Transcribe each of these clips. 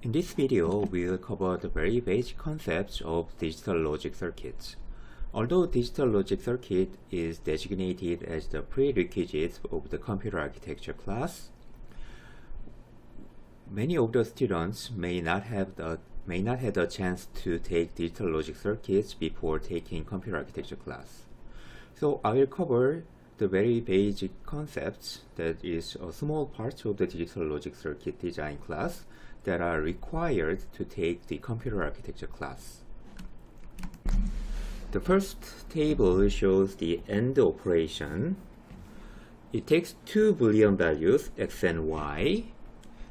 In this video, we will cover the very basic concepts of digital logic circuits. Although digital logic circuit is designated as the prerequisite of the computer architecture class, many of the students may not have the chance to take digital logic circuits before taking computer architecture class. So I will cover the very basic concepts, that is a small part of the digital logic circuit design class that are required to take the computer architecture class. The first table shows the AND operation. It takes two Boolean values, x and y,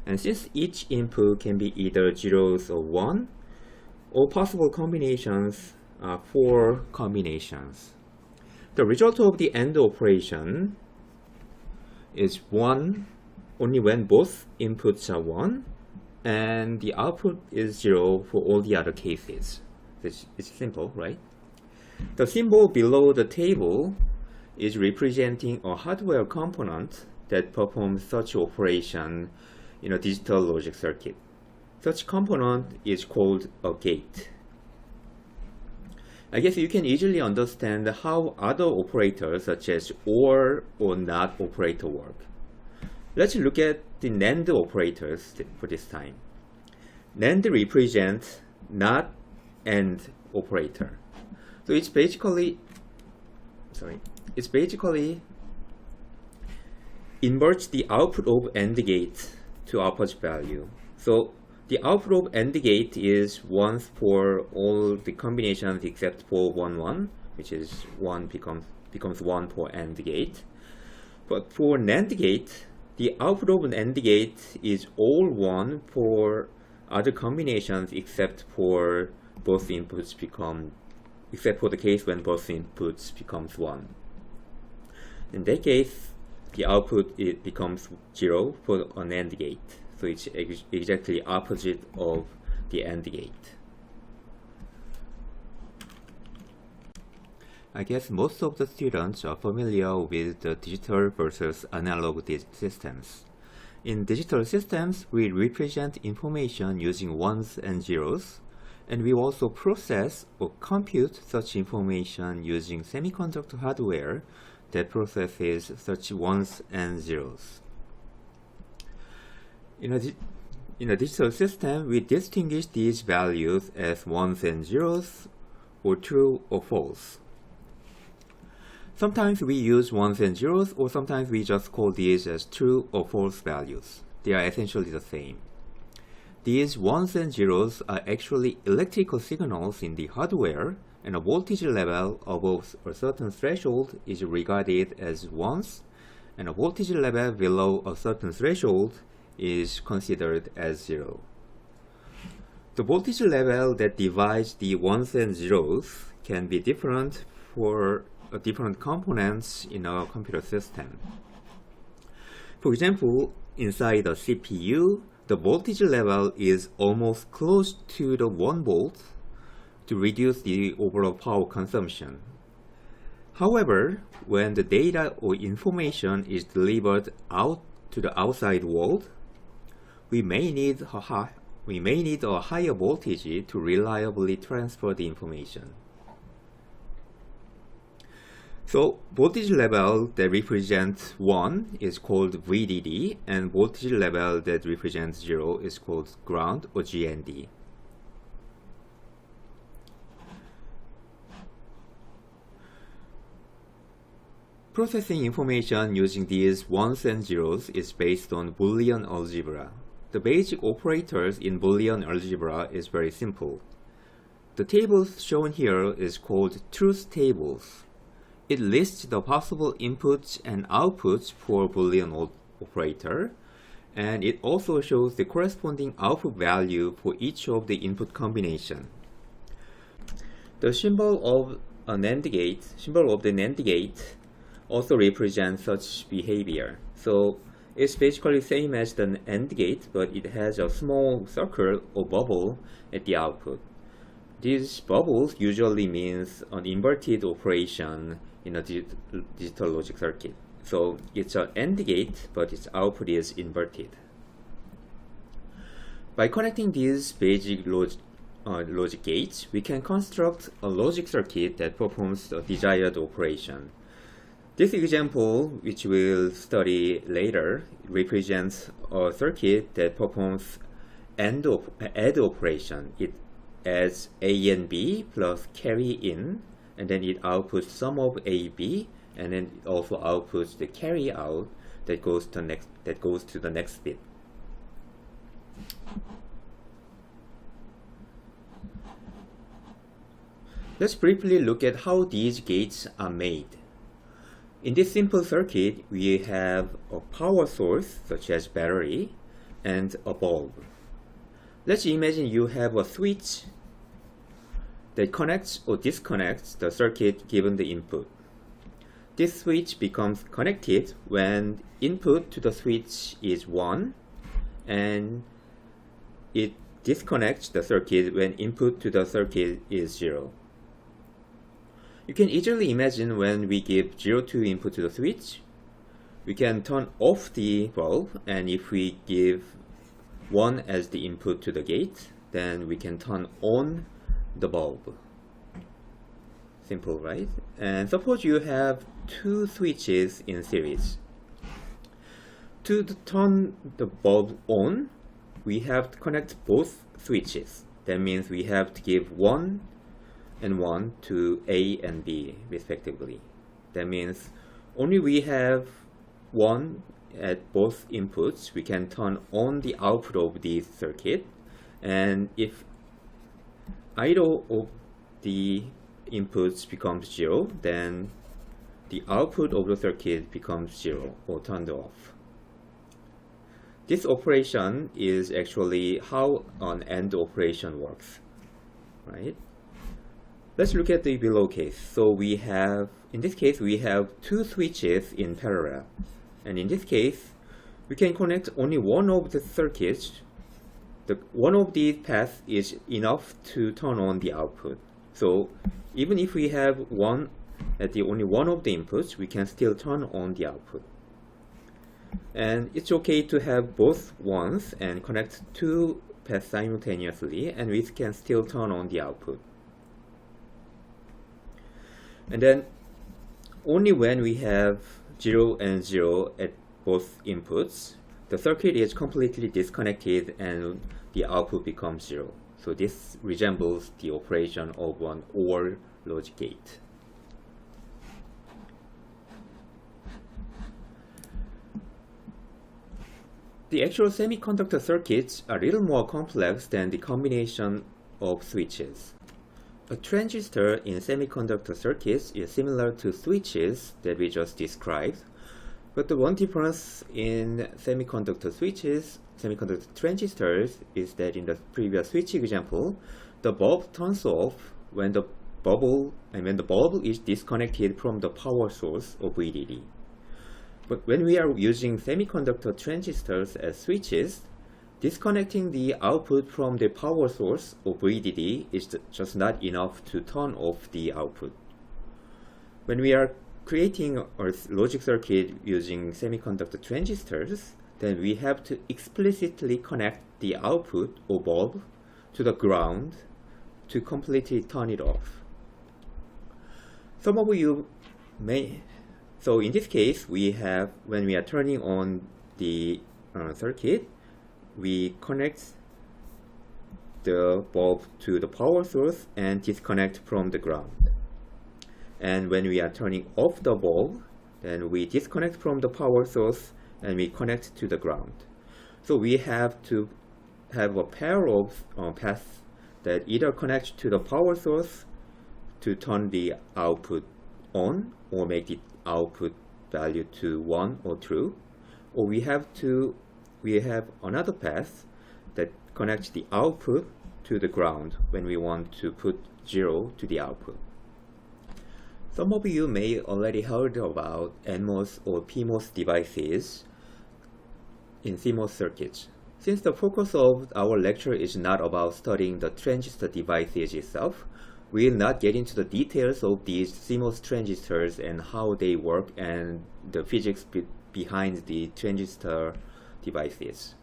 and since each input can be either zeros or 1, all possible combinations are 4 combinations. The result of the AND operation is 1 only when both inputs are 1, and the output is 0 for all the other cases. It's simple, right? The symbol below the table is representing a hardware component that performs such operation in a digital logic circuit. Such component is called a gate. I guess you can easily understand how other operators such as OR or NOT operator work. Let's look at the NAND operators for this time. NAND represents NOT AND operator. So it's basically inverts the output of AND gate to opposite value. So the output of AND gate is 1 for all the combinations except for 1, 1, which is 1 becomes 1 for AND gate. But for NAND gate, the output of an AND gate is all 1 for other combinations except for the case when both inputs becomes 1. In that case, the output becomes 0 for an AND gate. So it's exactly opposite of the AND gate. I guess most of the students are familiar with the digital versus analog systems. In digital systems, we represent information using ones and zeros, and we also process or compute such information using semiconductor hardware that processes such ones and zeros. In a digital system, we distinguish these values as ones and zeros, or true or false. Sometimes we use ones and zeros, or sometimes we just call these as true or false values. They are essentially the same. These ones and zeros are actually electrical signals in the hardware, and a voltage level above a certain threshold is regarded as ones, and a voltage level below a certain threshold is considered as 0. The voltage level that divides the ones and zeros can be different for different components in a computer system. For example, inside a CPU, the voltage level is almost close to the 1 volt to reduce the overall power consumption. However, when the data or information is delivered out to the outside world, we may need a higher voltage to reliably transfer the information. So voltage level that represents 1 is called VDD, and voltage level that represents 0 is called ground or GND. Processing information using these ones and zeros is based on Boolean algebra. The basic operators in Boolean algebra is very simple. The tables shown here is called truth tables. It lists the possible inputs and outputs for Boolean operator, and it also shows the corresponding output value for each of the input combination. The symbol of the NAND gate also represents such behavior. So it's basically the same as the AND gate, but it has a small circle or bubble at the output. These bubbles usually means an inverted operation in a digital logic circuit. So it's an AND gate, but its output is inverted. By connecting these basic logic gates, we can construct a logic circuit that performs the desired operation. This example, which we'll study later, represents a circuit that performs add operation. It adds A and B plus carry in, and then it outputs sum of A, B, and then it also outputs the carry out that goes to the next bit. Let's briefly look at how these gates are made. In this simple circuit, we have a power source, such as battery, and a bulb. Let's imagine you have a switch that connects or disconnects the circuit given the input. This switch becomes connected when input to the switch is 1, and it disconnects the circuit when input to the circuit is 0. You can easily imagine when we give 0 to input to the switch, we can turn off the bulb, and if we give 1 as the input to the gate, then we can turn on the bulb. Simple, right? And suppose you have 2 switches in series. To turn the bulb on, we have to connect both switches. That means we have to give 1 and 1 to A and B respectively. That means only we have 1 at both inputs, we can turn on the output of this circuit, and if either of the inputs becomes 0, then the output of the circuit becomes 0 or turned off. This operation is actually how an AND operation works, right? Let's look at the below case. So we have, in this case, we have 2 switches in parallel. And in this case, we can connect only one of the circuits. One of these paths is enough to turn on the output. So even if we have one at the only one of the inputs, we can still turn on the output. And it's okay to have both ones and connect 2 paths simultaneously, and we can still turn on the output. And then only when we have 0 and 0 at both inputs, the circuit is completely disconnected and the output becomes 0. So this resembles the operation of an OR logic gate. The actual semiconductor circuits are a little more complex than the combination of switches. A transistor in semiconductor circuits is similar to switches that we just described, but the one difference in semiconductor transistors is that in the previous switch example, the bulb turns off when the bulb is disconnected from the power source or VDD. But when we are using semiconductor transistors as switches, disconnecting the output from the power source or VDD is just not enough to turn off the output. When we are creating a logic circuit using semiconductor transistors, then we have to explicitly connect the output or bulb to the ground to completely turn it off. Some of you may. So in this case, we have, when we are turning on the circuit, we connect the bulb to the power source and disconnect from the ground. And when we are turning off the bulb, then we disconnect from the power source and we connect to the ground. So we have to have a pair of paths that either connect to the power source to turn the output on or make the output value to 1 or true, or we have another path that connects the output to the ground when we want to put 0 to the output. Some of you may already heard about NMOS or PMOS devices in CMOS circuits. Since the focus of our lecture is not about studying the transistor devices itself, we will not get into the details of these CMOS transistors and how they work and the physics behind the transistor devices.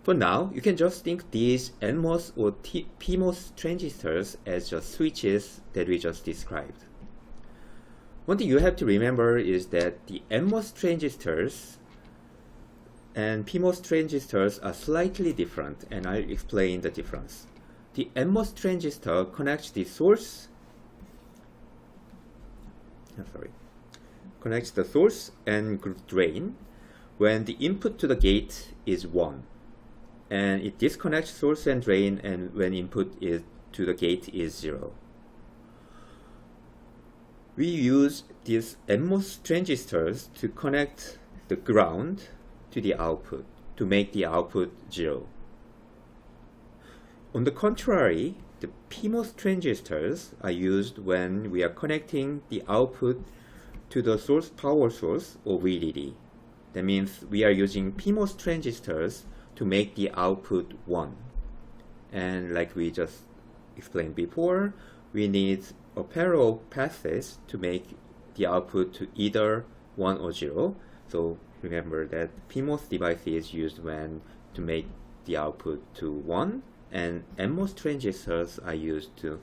For now, you can just think these NMOS or PMOS transistors as just switches that we just described. One thing you have to remember is that the NMOS transistors and PMOS transistors are slightly different, and I'll explain the difference. The NMOS transistor connects the source, connects the source and drain when the input to the gate is 1, and it disconnects source and drain and when input is to the gate is 0. We use these NMOS transistors to connect the ground to the output to make the output 0. On the contrary, the PMOS transistors are used when we are connecting the output to the source power source or VDD. That means we are using PMOS transistors to make the output 1. And like we just explained before, we need a pair of paths to make the output to either 1 or 0. So remember that PMOS device is used when to make the output to 1, and NMOS transistors are used to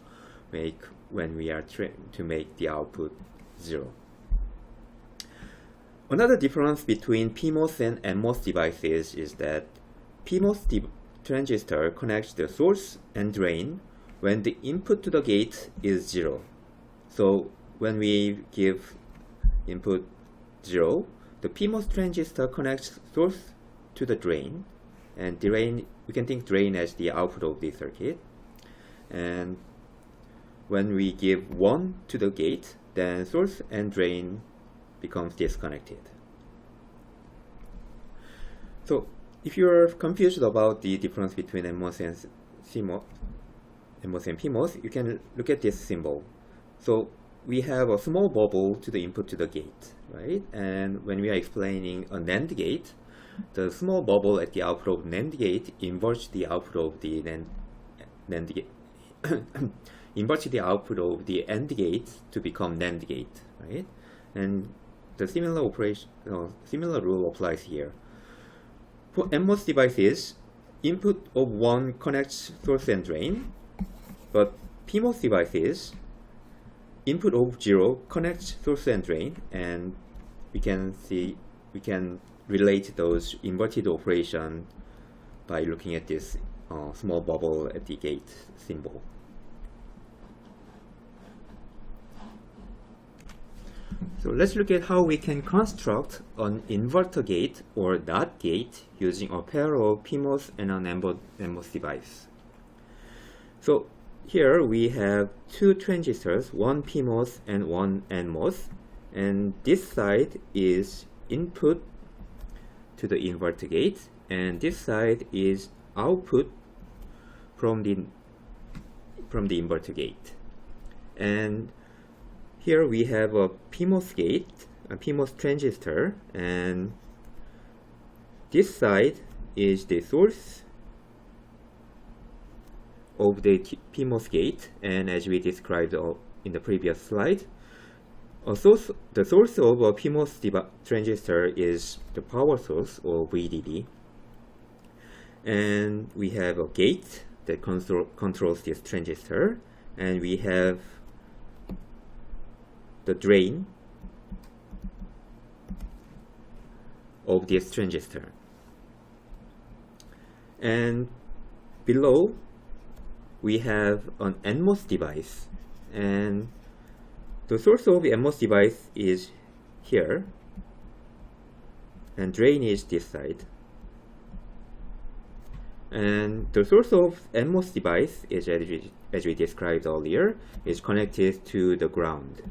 make when we are to make the output 0. Another difference between PMOS and NMOS devices is that PMOS transistor connects the source and drain when the input to the gate is 0. So when we give input 0, the PMOS transistor connects source to the drain, and drain, we can think drain as the output of the circuit. And when we give 1 to the gate, then source and drain becomes disconnected. So if you're confused about the difference between NMOS and CMOS, NMOS and PMOS, you can look at this symbol. So we have a small bubble to the input to the gate, right? And when we are explaining a NAND gate, the small bubble at the output of NAND gate inverts the output of the NAND gate, inverts the output of the AND gate to become NAND gate, right? And the similar operation, similar rule applies here. For NMOS devices, input of 1 connects source and drain, but PMOS devices, input of 0 connects source and drain, and we can relate those inverted operation by looking at this small bubble at the gate symbol. So let's look at how we can construct an inverter gate or NOT gate using a pair of PMOS and an NMOS device. So here we have 2 transistors, one PMOS and one NMOS, and this side is input to the inverter gate, and this side is output from the inverter gate. And here we have a PMOS gate, a PMOS transistor, and this side is the source of the PMOS gate, and as we described in the previous slide, the source of a PMOS transistor is the power source or VDD, and we have a gate that controls this transistor, and we have the drain of this transistor. And below we have an NMOS device, and the source of the NMOS device is here, and drain is this side. And the source of NMOS device is, as we described earlier, is connected to the ground.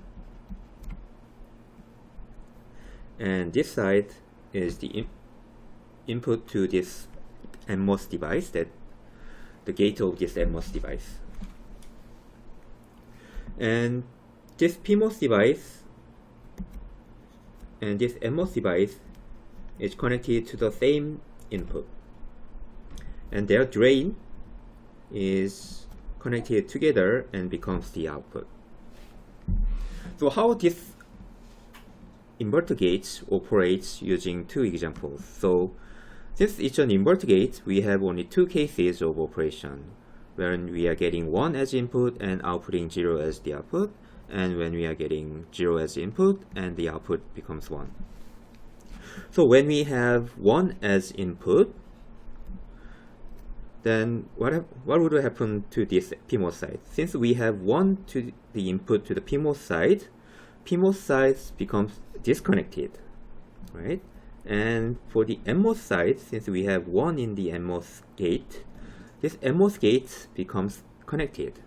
And this side is the input to this NMOS device, that the gate of this NMOS device. And this PMOS device and this NMOS device is connected to the same input, and their drain is connected together and becomes the output. So how this inverter gates operates using 2 examples. So Since it's an invert gate, we have only two cases of operation, when we are getting 1 as input and outputting 0 as the output, and when we are getting 0 as input and the output becomes 1. So when we have 1 as input, then what would happen to this PMOS side? Since we have 1 to the input to the PMOS side becomes disconnected, right? And for the NMOS side, since we have 1 in the NMOS gate, this NMOS gate becomes connected.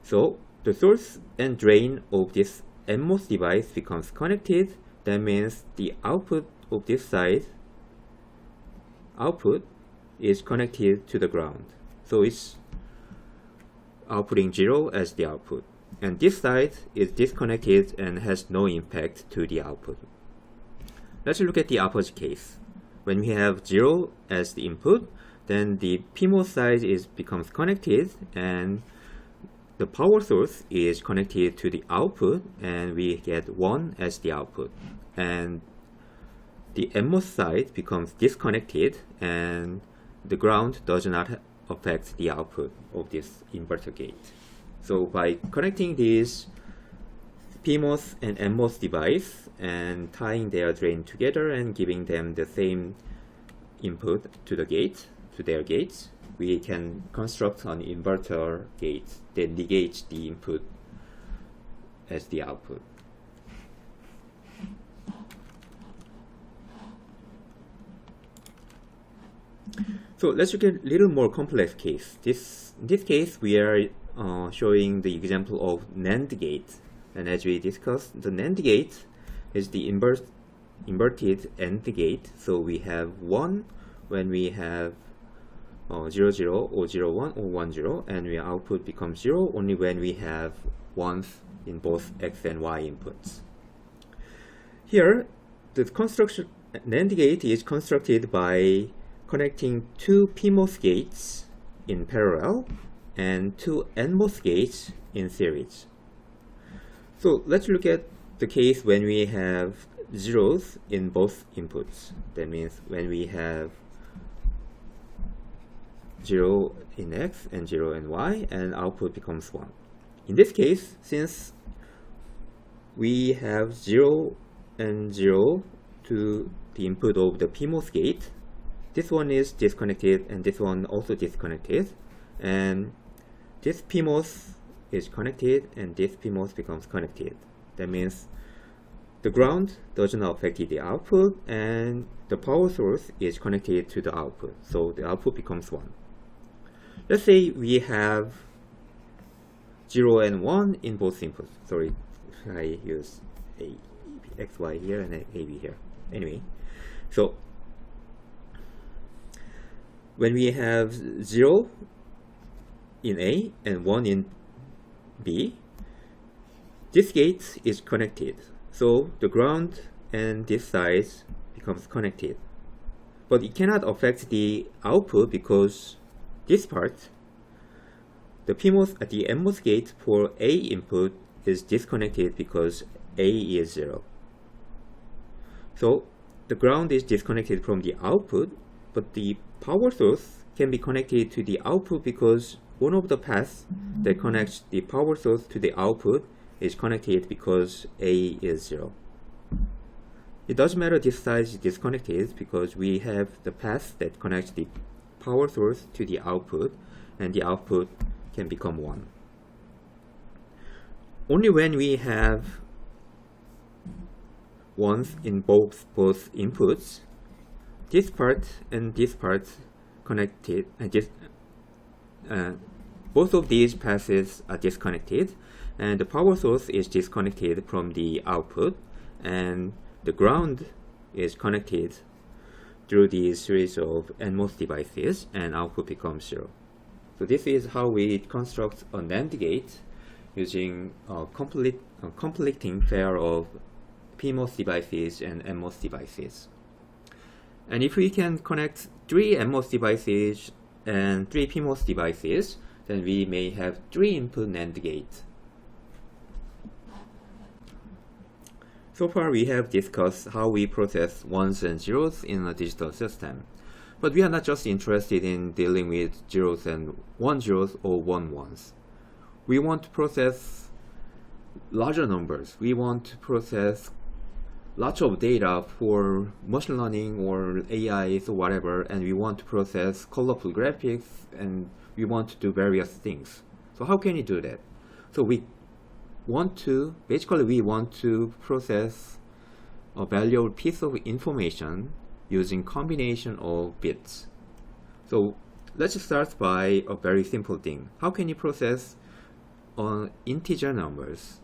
So the source and drain of this NMOS device becomes connected. That means the output of this side is connected to the ground. So it's outputting 0 as the output. And this side is disconnected and has no impact to the output. Let's look at the opposite case. When we have 0 as the input, then the PMOS side becomes connected and the power source is connected to the output, and we get 1 as the output. And the NMOS side becomes disconnected and the ground does not affect the output of this inverter gate. So by connecting these PMOS and NMOS device and tying their drain together and giving them the same input to the gate, to their gates, we can construct an inverter gate that negates the input as the output. So let's look at a little more complex case. In this case, we are showing the example of NAND gate. And as we discussed, the NAND gate is the inverted AND gate. So we have 1 when we have 0, 0, or 0, 1, or 1, 0, and our output becomes 0 only when we have 1s in both X and Y inputs. Here, the construction NAND gate is constructed by connecting two PMOS gates in parallel and two NMOS gates in series. So let's look at the case when we have zeros in both inputs. That means when we have 0 in X and 0 in Y, and output becomes 1. In this case, since we have 0 and 0 to the input of the PMOS gate, this one is disconnected and this one also disconnected, and this PMOS is connected and this PMOS becomes connected. That means the ground doesn't affect the output and the power source is connected to the output, so the output becomes 1. Let's say we have 0 and 1 in both inputs. Sorry, I use XY here and AB here. Anyway, so when we have 0 in A and 1 in B, this gate is connected. So the ground and this side becomes connected. But it cannot affect the output because this part, the PMOS at the NMOS gate for A input is disconnected because A is 0. So the ground is disconnected from the output, but the power source can be connected to the output because one of the paths that connects the power source to the output is connected because A is 0. It doesn't matter this side is disconnected because we have the path that connects the power source to the output, and the output can become 1. Only when we have 1s in both inputs, this part and this part connected, and both of these passes are disconnected, and the power source is disconnected from the output, and the ground is connected through these series of NMOS devices, and output becomes 0. So this is how we construct a NAND gate using a conflicting pair of PMOS devices and NMOS devices. And if we can connect 3 NMOS devices and 3 PMOS devices, then we may have 3 input NAND gates. So far we have discussed how we process ones and zeros in a digital system. But we are not just interested in dealing with zeros and one zeros or one ones. We want to process larger numbers. We want to process lots of data for machine learning or AI or whatever, and we want to process colorful graphics, and we want to do various things. So how can you do that? So we want to process a valuable piece of information using combination of bits. So let's start by a very simple thing. How can you process integer numbers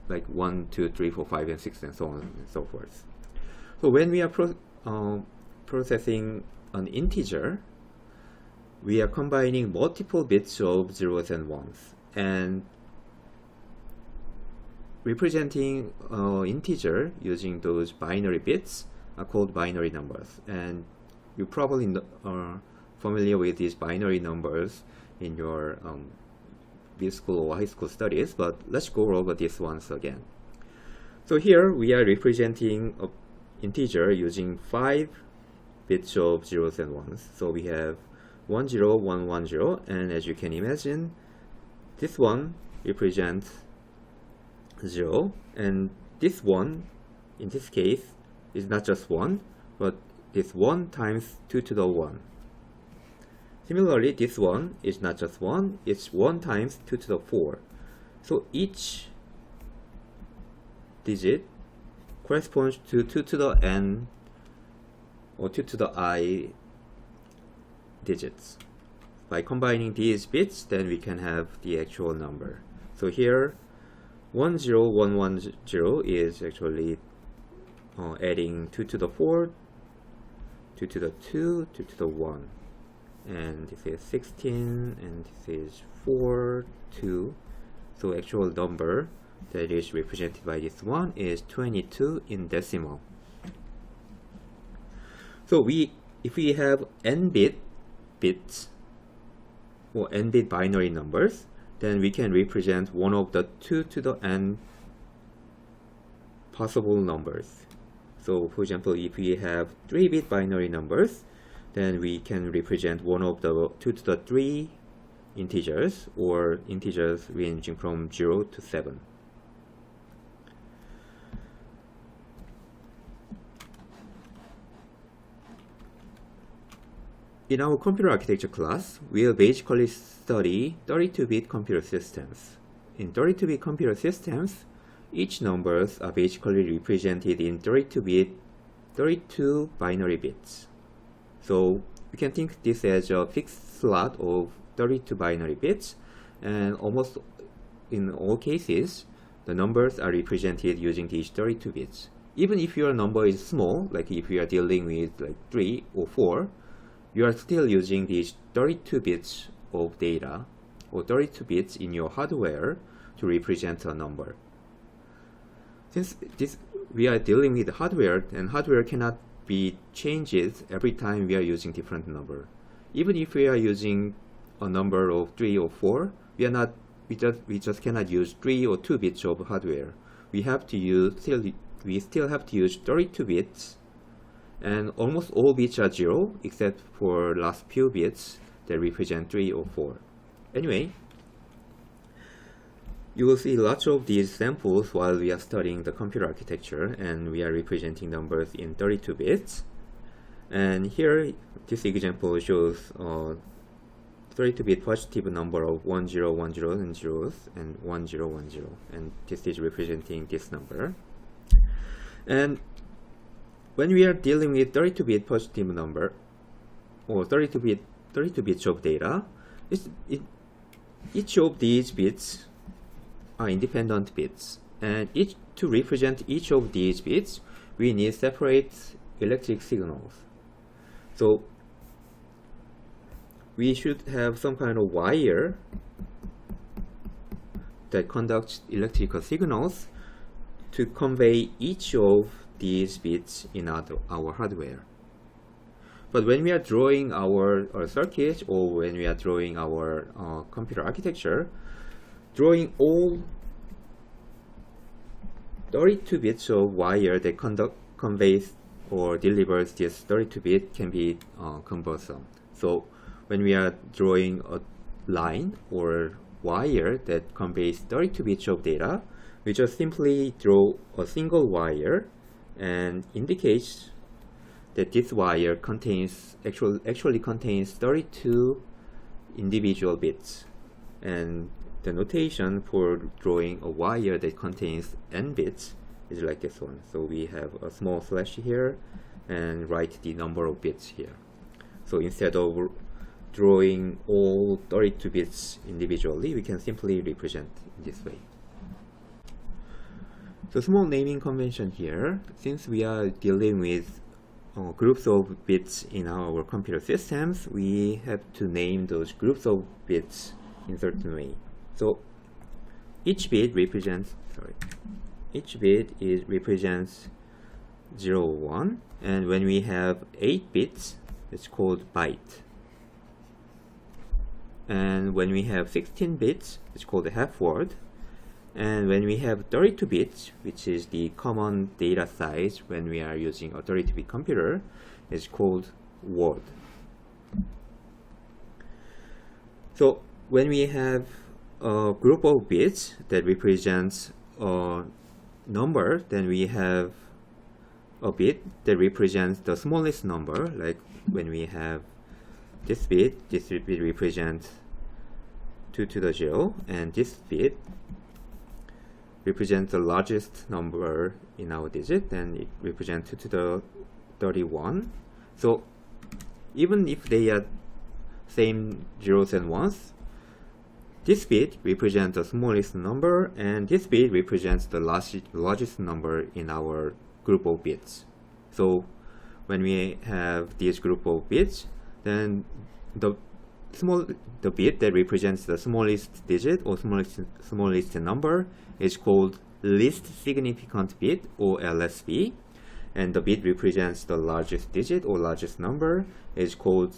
like 1, 2, 3, 4, 5, and 6, and so on and so forth? So when we are processing an integer, we are combining multiple bits of zeros and ones, and representing integer using those binary bits are called binary numbers. And you probably are familiar with these binary numbers in your middle school or high school studies, but let's go over this once again. So here we are representing an integer using 5 bits of zeros and ones. So we have 1 0 1 1 0, and as you can imagine, this one represents 0, and this one in this case is not just 1, but it's 1 times 2 to the 1. Similarly, this one is not just 1, it's 1 times 2 to the 4. So each digit corresponds to 2 to the n or 2 to the I digits. By combining these bits, then we can have the actual number. So here 10110 is actually adding 2 to the 4, 2 to the 2, 2 to the 1. And this is 16, and this is 4, 2. So actual number that is represented by this one is 22 in decimal. So if we have n bits or n bit binary numbers, then we can represent one of the 2 to the n possible numbers. So for example, if we have 3-bit binary numbers, then we can represent one of the 2 to the 3 integers, or integers ranging from 0 to 7. In our computer architecture class, we'll basically study 32-bit computer systems. In 32-bit computer systems, each numbers are basically represented in 32 binary bits. So we can think this as a fixed slot of 32 binary bits, and almost in all cases, the numbers are represented using these 32 bits. Even if your number is small, like if you are dealing with like 3 or 4, you are still using these 32 bits of data, or 32 bits in your hardware to represent a number. Since we are dealing with hardware, and hardware cannot be changed every time we are using different number. Even if we are using a number of 3 or 4, we just cannot use 3 or 2 bits of hardware. We still have to use 32 bits, and almost all bits are 0 except for last few bits that represent 3 or 4. Anyway, you will see lots of these samples while we are studying the computer architecture, and we are representing numbers in 32 bits. And here, this example shows 32-bit positive number of 1010 and zeros, and 1010, and this is representing this number. And when we are dealing with 32-bit positive number, or 32 bits of data, each of these bits are independent bits, and to represent each of these bits, we need separate electric signals. So we should have some kind of wire that conducts electrical signals to convey each of these bits in our hardware. But when we are drawing our circuit, or when we are drawing our computer architecture, drawing all 32 bits of wire that conveys or delivers this 32 bit can be cumbersome. So when we are drawing a line or wire that conveys 32 bits of data, we just simply draw a single wire and indicates that this wire actually contains 32 individual bits. And the notation for drawing a wire that contains n bits is like this one. So we have a small slash here and write the number of bits here. So instead of drawing all 32 bits individually, we can simply represent in this way. So small naming convention here. Since we are dealing with groups of bits in our computer systems, we have to name those groups of bits in a certain way. So each bit represents 0, 1, and when we have 8 bits, it's called byte. And when we have 16 bits, it's called a half word. And when we have 32 bits, which is the common data size when we are using a 32-bit computer, it's called word. So when we have a group of bits that represents a number, then we have a bit that represents the smallest number. Like when we have this bit represents 2 to the 0, and this bit represents the largest number in our digit, then it represents 2 to the 31. So even if they are same zeros and ones, this bit represents the smallest number, and this bit represents the largest number in our group of bits. So when we have this group of bits, then the bit that represents the smallest digit or smallest number is called least significant bit, or LSB, and the bit represents the largest digit or largest number is called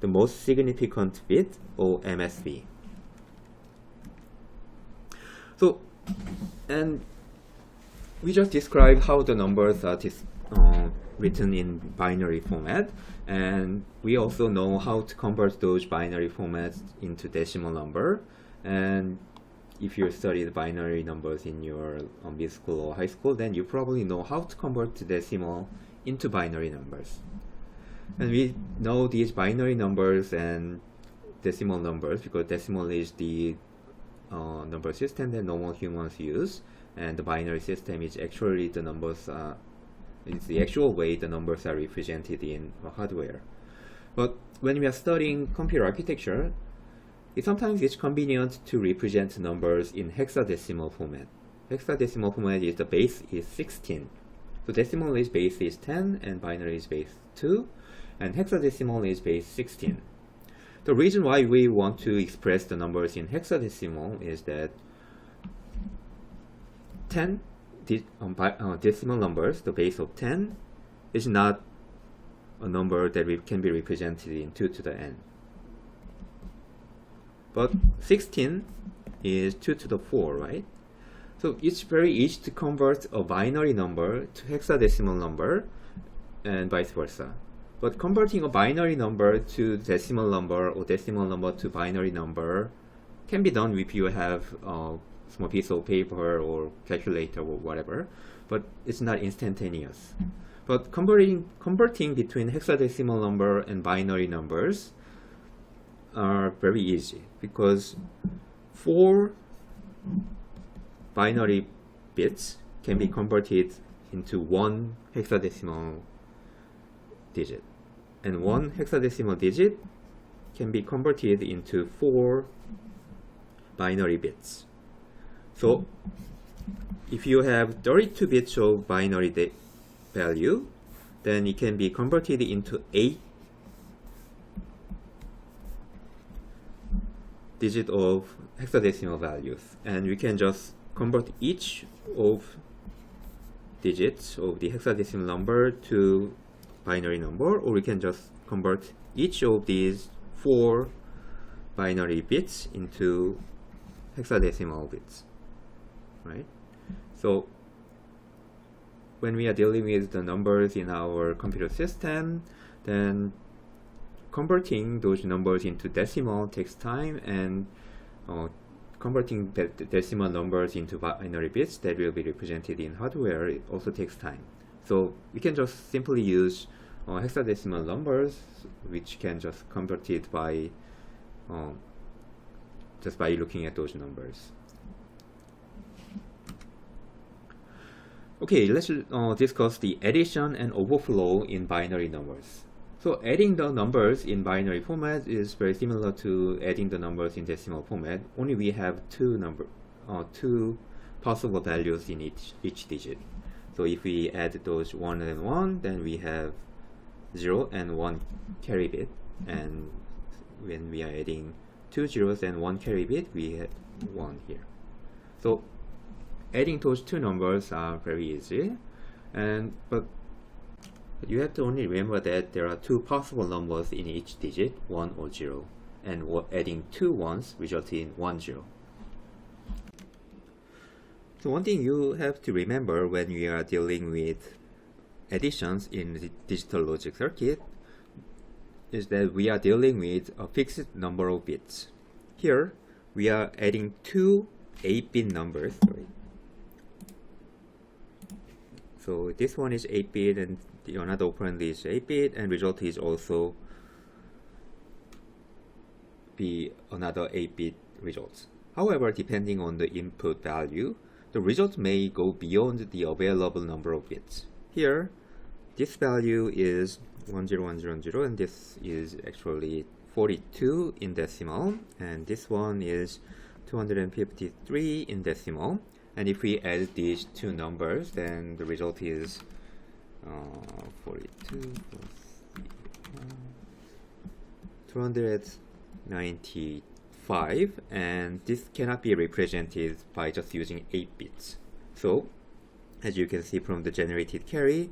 the most significant bit, or MSB. So, and we just described how the numbers are written in binary format, and we also know how to convert those binary formats into decimal number. And if you studied binary numbers in your middle school or high school, then you probably know how to convert the decimal into binary numbers. And we know these binary numbers and decimal numbers because decimal is the number system that normal humans use, and the binary system is actually the numbers it's the actual way the numbers are represented in hardware. But when we are studying computer architecture, sometimes it's convenient to represent numbers in hexadecimal format. Hexadecimal format is the base is 16. So decimal is base is 10 and binary is base 2, and hexadecimal is base 16. The reason why we want to express the numbers in hexadecimal is that 10 decimal numbers, the base of 10, is not a number that can be represented in 2 to the n. But 16 is 2 to the 4, right? So it's very easy to convert a binary number to hexadecimal number and vice versa. But converting a binary number to decimal number or decimal number to binary number can be done if you have a small piece of paper or calculator or whatever, but it's not instantaneous. But converting between hexadecimal number and binary numbers are very easy, because 4 binary bits can be converted into 1 hexadecimal digit, and 1 hexadecimal digit can be converted into 4 binary bits. So if you have 32 bits of binary value, then it can be converted into 8 digit of hexadecimal values, and we can just convert each of digits of the hexadecimal number to binary number, or we can just convert each of these 4 binary bits into hexadecimal bits, right? So when we are dealing with the numbers in our computer system, then converting those numbers into decimal takes time, and converting the decimal numbers into binary bits that will be represented in hardware also takes time. So we can just simply use hexadecimal numbers, which can just convert it by just by looking at those numbers. Okay, let's discuss the addition and overflow in binary numbers. So adding the numbers in binary format is very similar to adding the numbers in decimal format. Only we have two possible values in each digit. So if we add those 1 and 1, then we have 0 and 1 carry bit. And when we are adding 2 zeros and 1 carry bit, we have 1 here. So adding those two numbers are very easy. But you have to only remember that there are two possible numbers in each digit, 1 or 0, and adding two ones results in 1 0. So one thing you have to remember when you are dealing with additions in the digital logic circuit is that we are dealing with a fixed number of bits. Here we are adding two 8-bit numbers. So this one is 8-bit and the another operand is 8-bit, and result is also be another 8-bit result. However, depending on the input value, the result may go beyond the available number of bits. Here, this value is 10100, and this is actually 42 in decimal, and this one is 253 in decimal. And if we add these two numbers, then the result is 42 plus 295, and this cannot be represented by just using 8 bits. So, as you can see from the generated carry,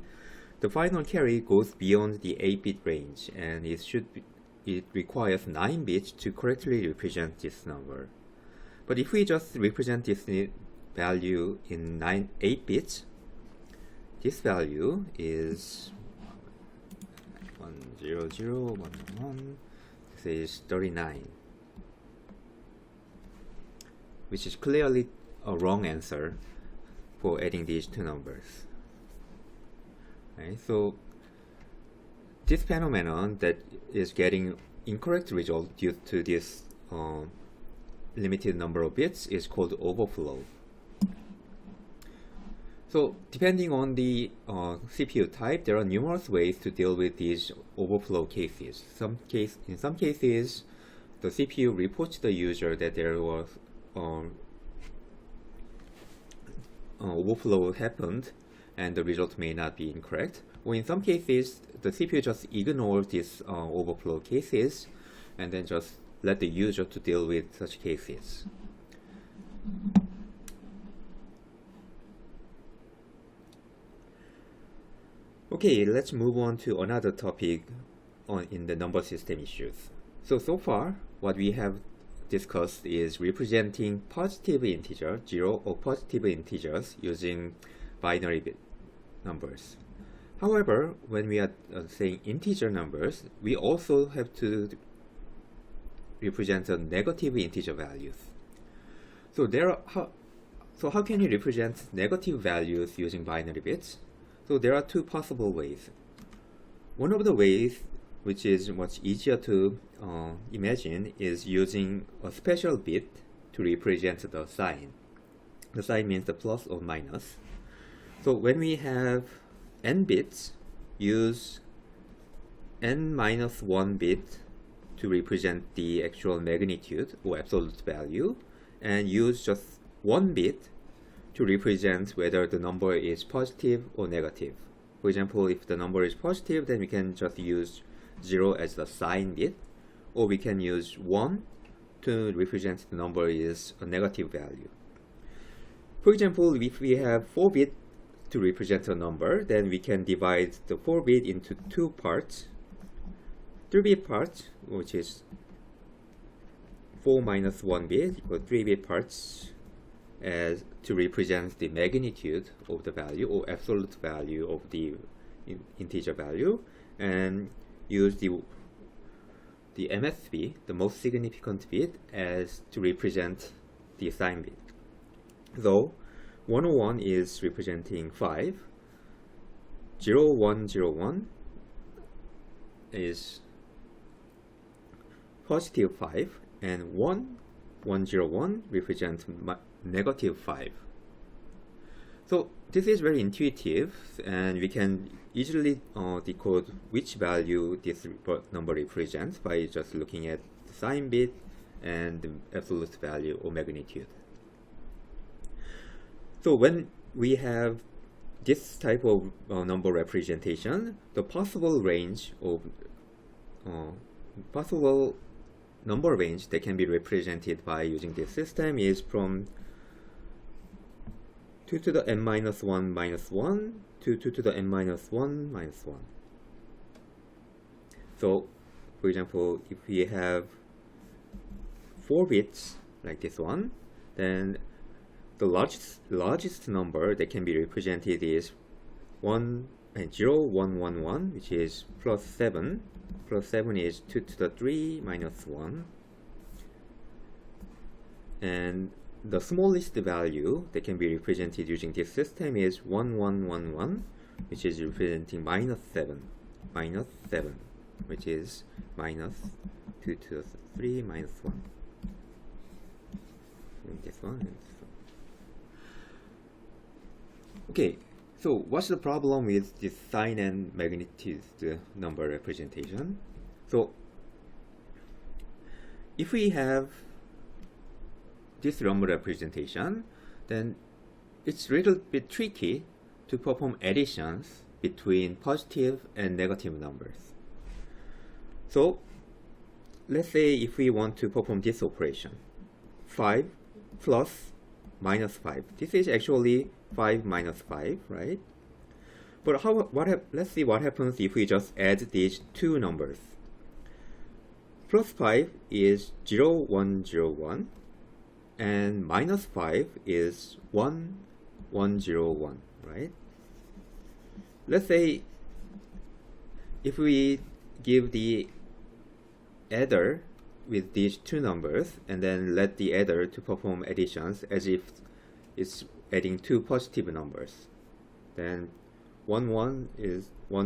the final carry goes beyond the 8-bit range, and it requires 9 bits to correctly represent this number. But if we just represent this value in 8 bits, this value is 10011. This is 39, which is clearly a wrong answer for adding these two numbers. Okay, so this phenomenon that is getting incorrect result due to this limited number of bits is called overflow. So depending on the CPU type, there are numerous ways to deal with these overflow cases. In some cases, the CPU reports to the user that there was overflow happened, and the result may not be incorrect. Or in some cases, the CPU just ignores these overflow cases and then just let the user to deal with such cases. Okay, let's move on to another topic in the number system issues. So far, what we have discussed is representing positive integer, 0 or positive integers using binary bit numbers. However, when we are saying integer numbers, we also have to represent the negative integer values. So how can you represent negative values using binary bits? So there are two possible ways. One of the ways, which is much easier to imagine, is using a special bit to represent the sign. The sign means the plus or minus. So when we have n bits, use n minus 1 bit to represent the actual magnitude or absolute value, and use just 1 bit to represent whether the number is positive or negative. For example, if the number is positive, then we can just use 0 as the sign bit, or we can use 1 to represent the number is a negative value. For example, if we have 4 bits to represent a number, then we can divide the 4 bit into 2 parts. 3-bit part, which is 4 minus 1 bit, or 3-bit parts as to represent the magnitude of the value or absolute value of the integer value, and use the MSB, the most significant bit, as to represent the assigned bit. So 101 is representing 5, 0101 is positive 5, and 1101 represents negative 5. So this is very intuitive, and we can easily decode which value this number represents by just looking at the sign bit and the absolute value or magnitude. So when we have this type of number representation, the possible range of possible number range that can be represented by using this system is from 2 to the n minus 1 minus 1 to 2 to the n minus 1 minus 1. So, for example, if we have 4 bits like this one, then the largest number that can be represented is 0, 1, 1, 1, which is plus 7. Plus 7 is 2 to the 3 minus 1. And the smallest value that can be represented using this system is 1, 1, 1, 1, which is representing minus 7. Minus 7, which is minus 2 to the 3 minus 1. And this one and this one. Okay, so what's the problem with this sign and magnitude number representation? So if we have this number representation, then it's a little bit tricky to perform additions between positive and negative numbers. So let's say if we want to perform this operation, 5 plus minus 5. This is actually 5 minus 5, right? But let's see what happens if we just add these two numbers. Plus 5 is 0, 1, 0, 1, and minus 5 is 1, 1, 0, 1, right? Let's say if we give the adder with these two numbers and then let the adder to perform additions as if it's adding two positive numbers, then 1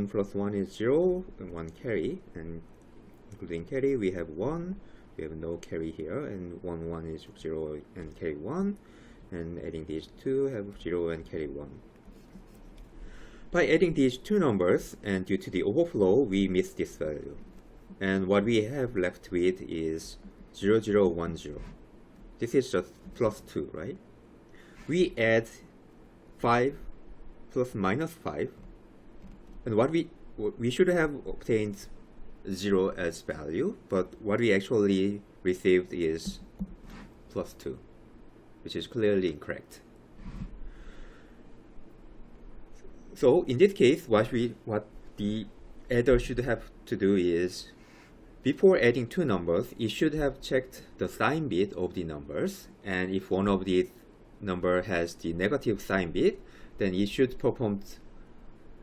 plus 1 is 0 and 1 carry, and including carry we have 1, we have no carry here, and 1 is 0 and carry 1, and adding these two have 0 and carry 1. By adding these two numbers, and due to the overflow, we miss this value, and what we have left with is 0, 0, 1, 0. This is just plus 2, right? We add 5 plus minus 5, and what we should have obtained 0 as value, but what we actually received is plus 2, which is clearly incorrect. So in this case, what the adder should have to do is, before adding two numbers, it should have checked the sign bit of the numbers, and if one of these number has the negative sign bit, then it should perform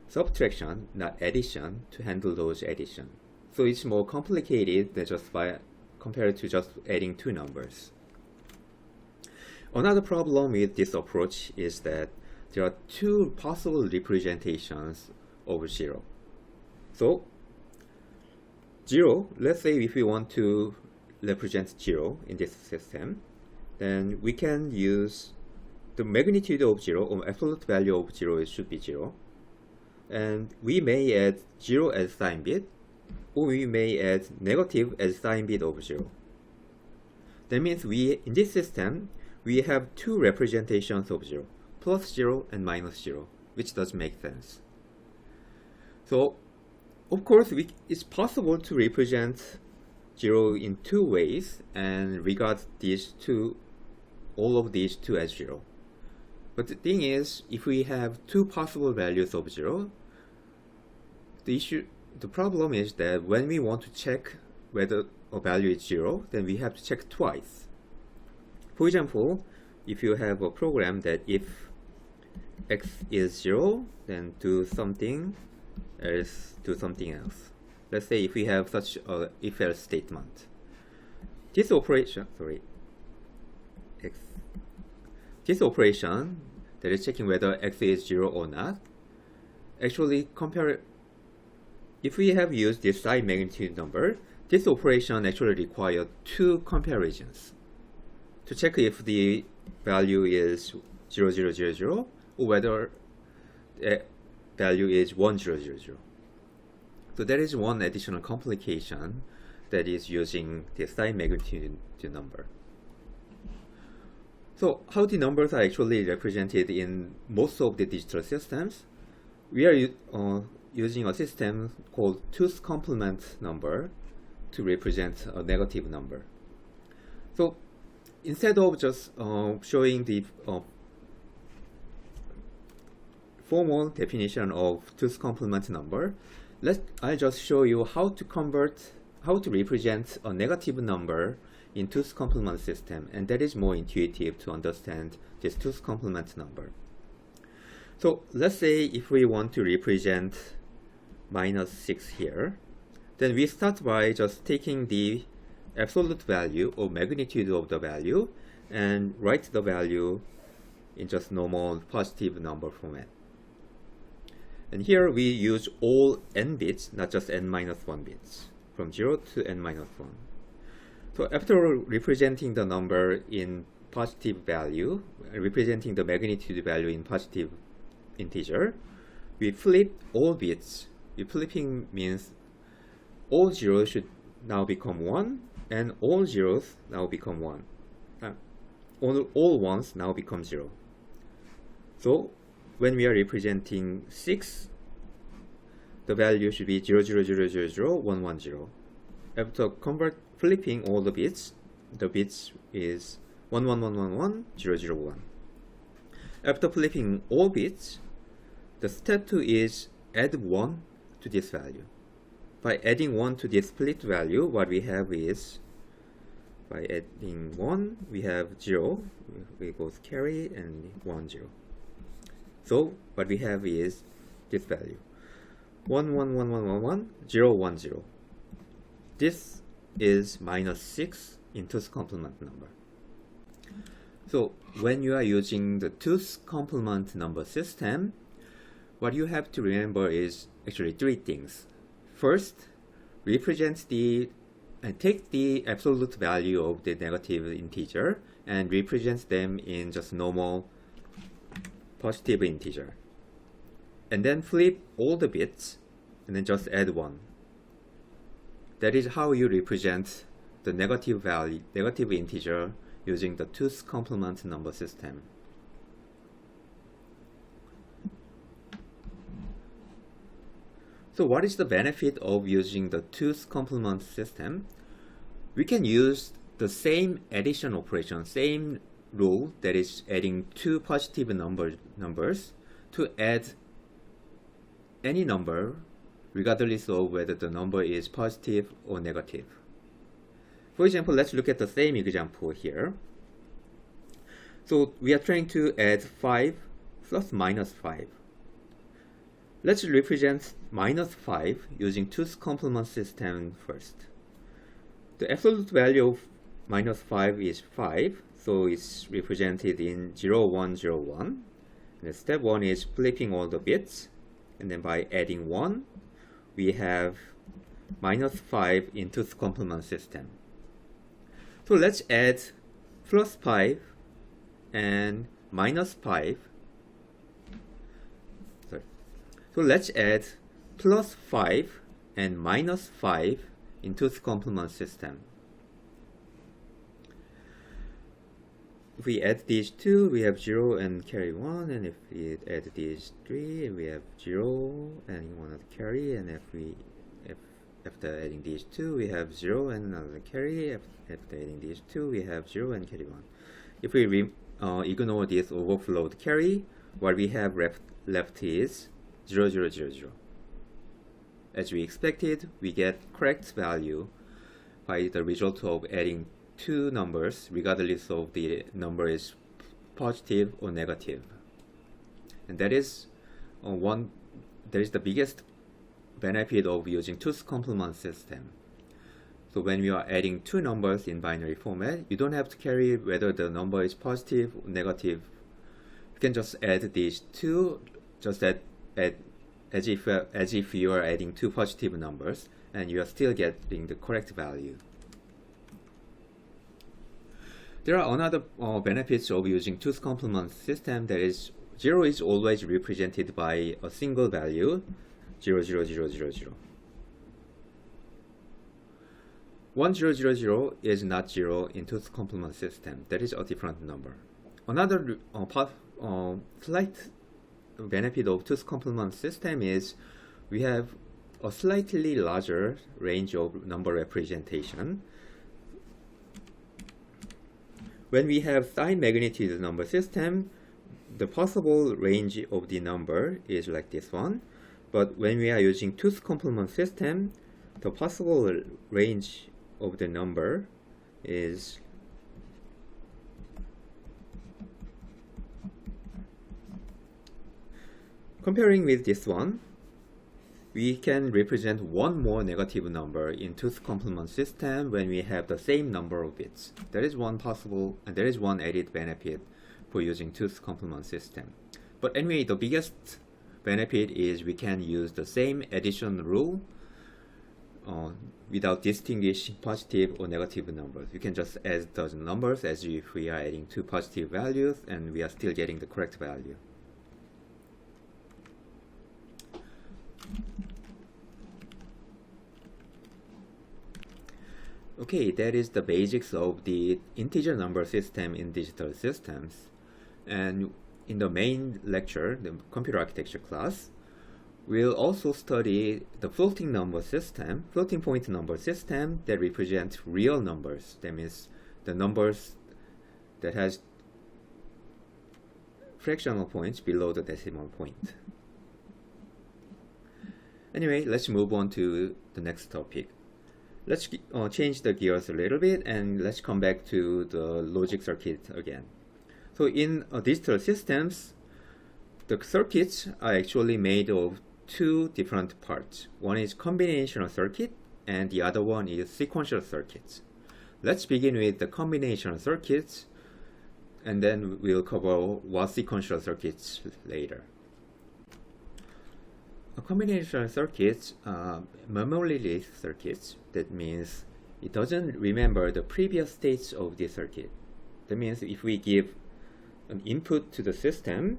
subtraction, not addition, to handle those addition. So it's more complicated than compared to just adding two numbers. Another problem with this approach is that there are two possible representations of 0. So 0, let's say if we want to represent 0 in this system, then we can use the magnitude of 0, or absolute value of 0 should be 0. And we may add 0 as sign bit, or we may add negative as sign bit of 0. That means in this system, we have two representations of 0, plus 0 and minus 0, which does make sense. So, of course, it's possible to represent 0 in two ways and regard all of these two as 0. But the thing is, if we have two possible values of 0, the problem is that when we want to check whether a value is 0, then we have to check twice. For example, if you have a program that if x is 0, then do something else, do something else. Let's say if we have such a if-else statement. This operation that is checking whether x is 0 or not, actually compare. If we have used this size magnitude number, this operation actually requires two comparisons to check if the value is 0, 0, 0, 0 or whether the value is 1, 0, 0, 0. So that is one additional complication that is using the size magnitude number. So how the numbers are actually represented in most of the digital systems, we are using a system called two's complement number to represent a negative number. So instead of just showing the formal definition of two's complement number, I'll just show you how to represent a negative number in two's complement system, and that is more intuitive to understand this two's complement number. So let's say if we want to represent -6 here, then we start by just taking the absolute value or magnitude of the value and write the value in just normal positive number format. And here we use all n bits, not just n-1 bits, from 0 to n-1. So after representing the number in positive value, representing the magnitude value in positive integer, we flip all bits. Flipping means all zeros should now become 1, and all zeros now become 1. All ones now become 0. So when we are representing 6, the value should be 0, 0, 0, 0, 0, 1, 1, 0. After flipping all the bits is 1, 1, 1, 1, 1, 0, 0, 1. After flipping all bits, the step 2 is add 1 to this value. By adding 1 to this split value, what we have is, by adding 1, we have 0, we goes carry, and 1, 0. So what we have is this value, 1, 1, 1, 1, 1, 1, 0, 1, 0. This is -6 in two's complement number. So when you are using the two's complement number system, what you have to remember is actually three things. First, take the absolute value of the negative integer and represent them in just normal positive integer. And then flip all the bits and then just add 1. That is how you represent the negative integer using the two's complement number system. So what is the benefit of using the two's complement system? We can use the same addition operation, same rule, that is adding two positive numbers to add any number regardless of whether the number is positive or negative. For example, let's look at the same example here. So we are trying to add 5 plus -5. Let's represent -5 using two's complement system first. The absolute value of -5 is 5, so it's represented in 0, 1, 0, 1. And step 1 is flipping all the bits, and then by adding 1, we have -5 in two's complement system. So let's add +5 and -5. So let's add +5 and -5 in two's complement system. If we add these two, we have 0 and carry 1, and if we add these 3, we have 0 and 1 carry, and after adding these two, we have 0 and another carry. After adding these two, we have 0 and carry 1. If we ignore this overflowed carry, what we have left is 0, 0, 0, 0. As we expected, we get correct value by the result of adding two numbers, regardless of the number is positive or negative. And that is the biggest benefit of using two's complement system. So when we are adding two numbers in binary format, you don't have to carry whether the number is positive or negative. You can just add these two, just as if you are adding two positive numbers, and you are still getting the correct value. There are another benefits of using two's complement system, that is 0 is always represented by a single value, 0, 0, 0, 0, 0. 1, 0, 0, 0 is not 0 in two's complement system. That is a different number. Another slight benefit of two's complement system is we have a slightly larger range of number representation. When we have sign magnitude number system, the possible range of the number is like this one. But when we are using two's complement system, the possible range of the number is comparing with this one, we can represent one more negative number in two's complement system when we have the same number of bits. That is one possible, and there is one added benefit for using two's complement system. But anyway, the biggest benefit is we can use the same addition rule without distinguishing positive or negative numbers. We can just add those numbers as if we are adding two positive values, and we are still getting the correct value. Okay, that is the basics of the integer number system in digital systems. And in the main lecture, the computer architecture class, we'll also study the floating number system, floating point number system that represent real numbers. That means the numbers that has fractional points below the decimal point. Anyway, let's move on to the next topic. Let's change the gears a little bit, and let's come back to the logic circuit again. So in digital systems, the circuits are actually made of two different parts. One is combinational circuit, and the other one is sequential circuits. Let's begin with the combinational circuits, and then we'll cover what sequential circuits later. Combinational circuits are memoryless circuits. That means it doesn't remember the previous states of the circuit. That means if we give an input to the system,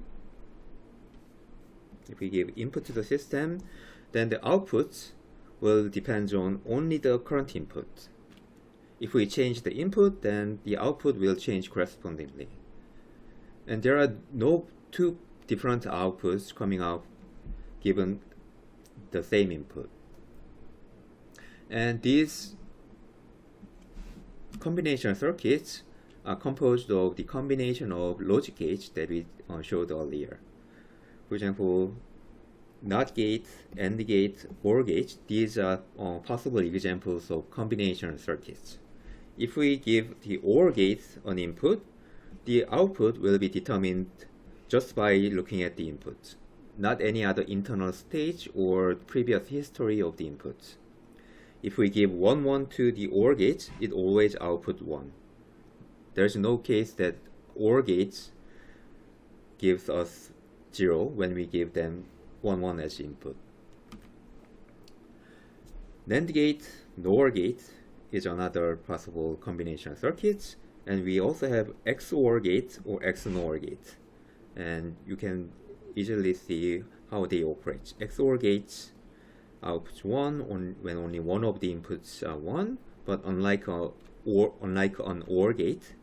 then the output will depend on only the current input. If we change the input, then the output will change correspondingly. And there are no two different outputs coming out given the same input. And these combination circuits are composed of the combination of logic gates that we showed earlier. For example, NOT gate, AND gate, OR gate, these are possible examples of combination circuits. If we give the OR gate an input, the output will be determined just by looking at the input, not any other internal stage or previous history of the inputs. If we give 1, 1 to the OR gate, it always output 1. There's no case that OR gates gives us 0 when we give them 1, 1 as input. NAND gate, NOR gate is another possible combination circuits, and we also have XOR gate or XNOR gate, and you can easily see how they operate. XOR gates outputs 1 when only one of the inputs are 1, but unlike an OR gate,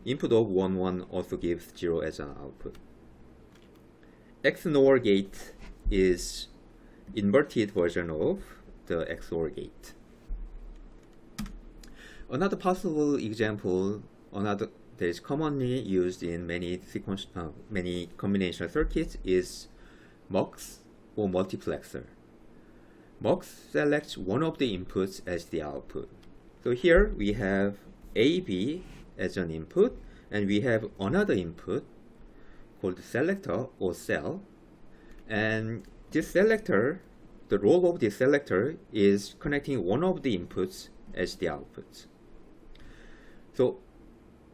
input of 1, 1 also gives 0 as an output. XNOR gate is inverted version of the XOR gate. Another possible example, that is commonly used in many combinational circuits, is MUX or multiplexer. MUX selects one of the inputs as the output. So here we have AB as an input, and we have another input called selector or cell, and this selector, the role of this selector is connecting one of the inputs as the output. So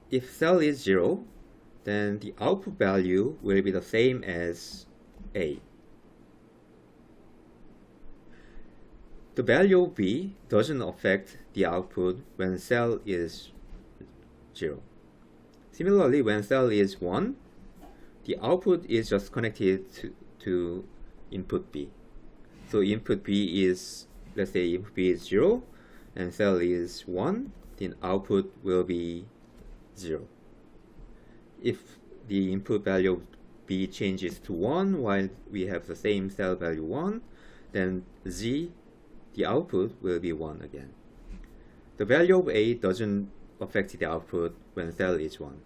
if cell is 0, then the output value will be the same as A. The value of B doesn't affect the output when cell is 0. Similarly, when cell is 1, the output is just connected to input B. So input B is, let's say input B is 0 and cell is 1, then output will be 0. If the input value of B changes to 1 while we have the same cell value 1, then Z, the output, will be 1 again. The value of A doesn't affect the output when cell is 1.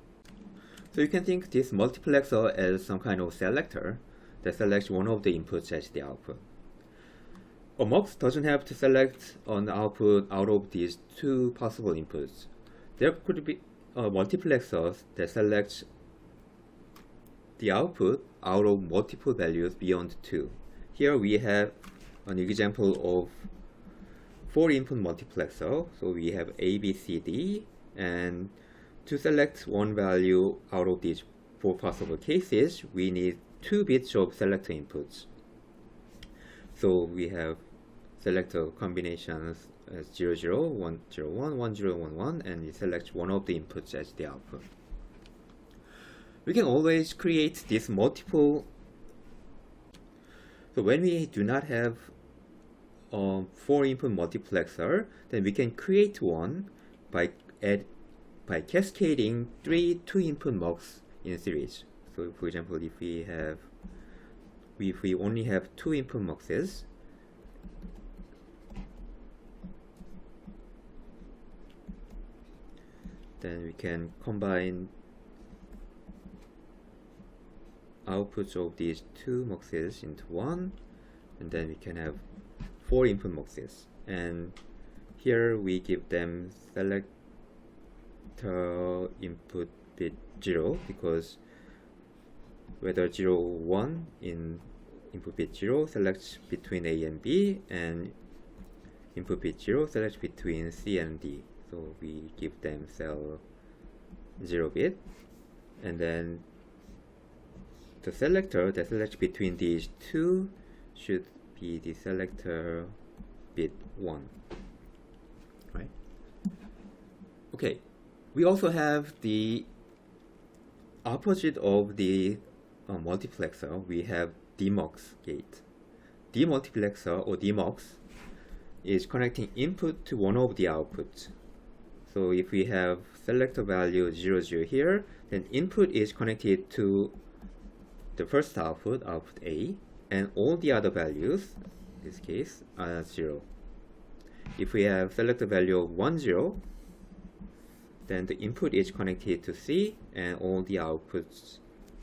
So you can think this multiplexer as some kind of selector that selects one of the inputs as the output. A MUX doesn't have to select an output out of these two possible inputs. There could be multiplexers that select the output out of multiple values beyond 2. Here we have an example of 4 input multiplexer. So we have A, B, C, D, and to select one value out of these 4 possible cases, we need 2 bits of selector inputs. So we have selector combinations as 0, 0, 1, 0, 1, 1, 0, 1, 1, and we select one of the inputs as the output. We can always create this multiple. So when we do not have 4 input multiplexer, then we can create one by cascading 3 2-input MUX in series. So for example, if we only have 2 input MUXes, then we can combine outputs of these 2 MUXes into one, and then we can have 4 input MUXes. And here we give them selector input bit 0, because whether 0 or 1 in input bit 0 selects between A and B, and input bit 0 selects between C and D. So we give them cell 0 bit, and then the selector that selects between these two should be the selector bit 1, right? Okay, we also have the opposite of the multiplexer. We have demux gate. Demultiplexer or demux is connecting input to one of the outputs. So if we have selector value 0, 0 here, then input is connected to the first output, output A, and all the other values, in this case, are 0. If we have selector value of 1, 0, then the input is connected to C, and all the other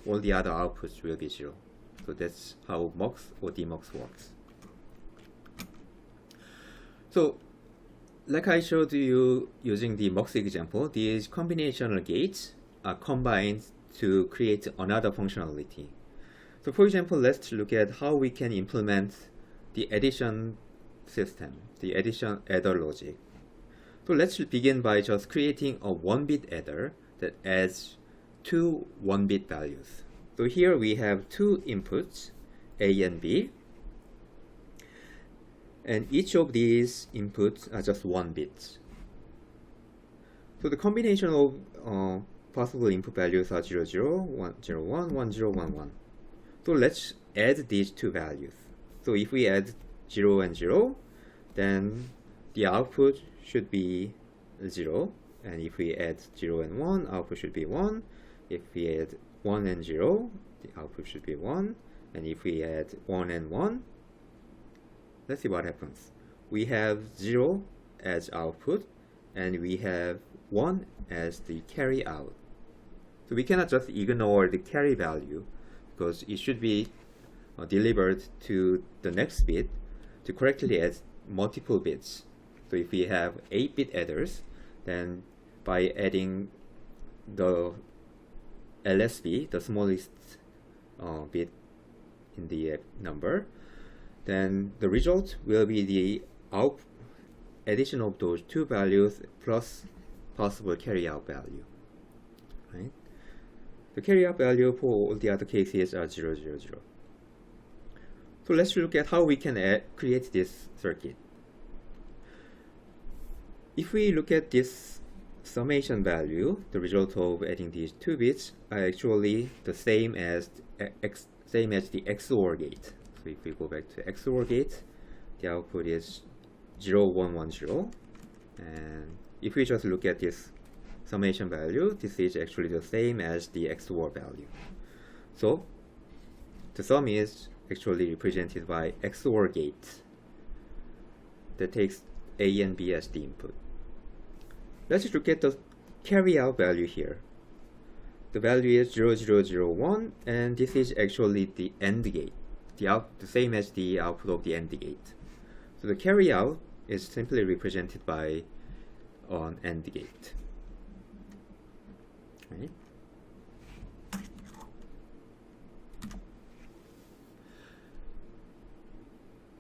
outputs will be 0. So that's how MUX or demux works. So, like I showed you using the MUX example, these combinational gates are combined to create another functionality. So for example, let's look at how we can implement the addition system, the addition adder logic. So let's begin by just creating a 1-bit adder that adds 2 1-bit values. So here we have 2 inputs, A and B, and each of these inputs are just 1 bit. So the combination of possible input values are 0, 0, 1, 0, 1, 1, 0, 1, 1. So let's add these 2 values. So if we add 0 and 0, then the output should be 0. And if we add 0 and 1, output should be 1. If we add 1 and 0, the output should be 1. And if we add 1 and 1, let's see what happens. We have 0 as output, and we have 1 as the carry out. So we cannot just ignore the carry value, because it should be delivered to the next bit to correctly add multiple bits. So if we have 8-bit adders, then by adding the LSB, the smallest bit in the number, then the result will be the addition of those two values plus possible carry-out value. Right? The carry-out value for all the other cases are 0, 0, 0. So let's look at how we can create this circuit. If we look at this summation value, the result of adding these two bits are actually the same as the XOR gate. So if we go back to XOR gate, the output is 0, 1, 1, 0. And if we just look at this summation value, this is actually the same as the XOR value. So the sum is actually represented by XOR gate that takes A and B as the input. Let's look at the carry-out value here. The value is 0, 0, 0, 1, and this is actually the AND gate, the same as the output of the AND gate. So the carry-out is simply represented by an AND gate. Right?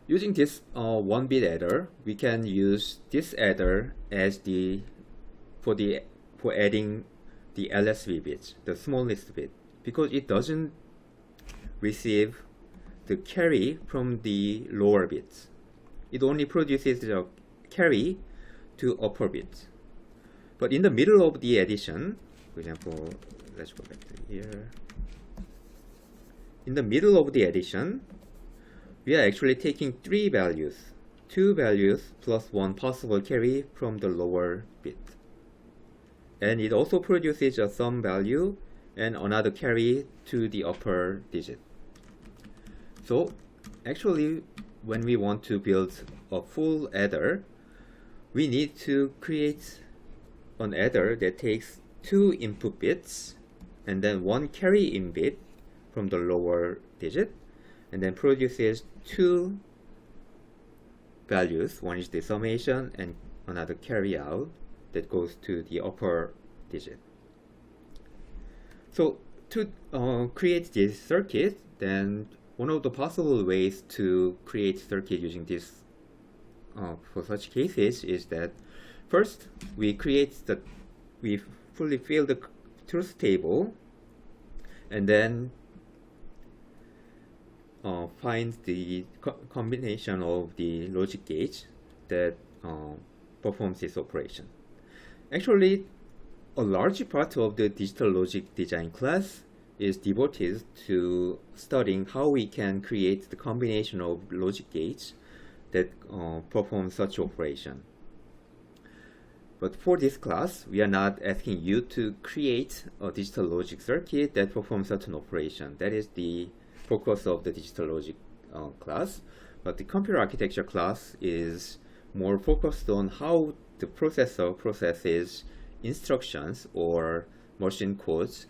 Using this 1-bit adder, we can use this adder as for adding the LSB bits, the smallest bit, because it doesn't receive the carry from the lower bits. It only produces the carry to upper bits. But in the middle of the addition, for example, let's go back to here. In the middle of the addition, we are actually taking three values, two values plus one possible carry from the lower bit. And it also produces a sum value and another carry to the upper digit. So actually, when we want to build a full adder, we need to create an adder that takes two input bits and then one carry in bit from the lower digit, and then produces two values. One is the summation and another carry out that goes to the upper digit. So to create this circuit, then one of the possible ways to create circuit using this for such cases is that first we fully fill the truth table and then find the combination of the logic gates that performs this operation. Actually, a large part of the digital logic design class is devoted to studying how we can create the combination of logic gates that perform such operation. But for this class, we are not asking you to create a digital logic circuit that performs certain operation. That is the focus of the digital logic class. But the computer architecture class is more focused on how the processor processes instructions or machine codes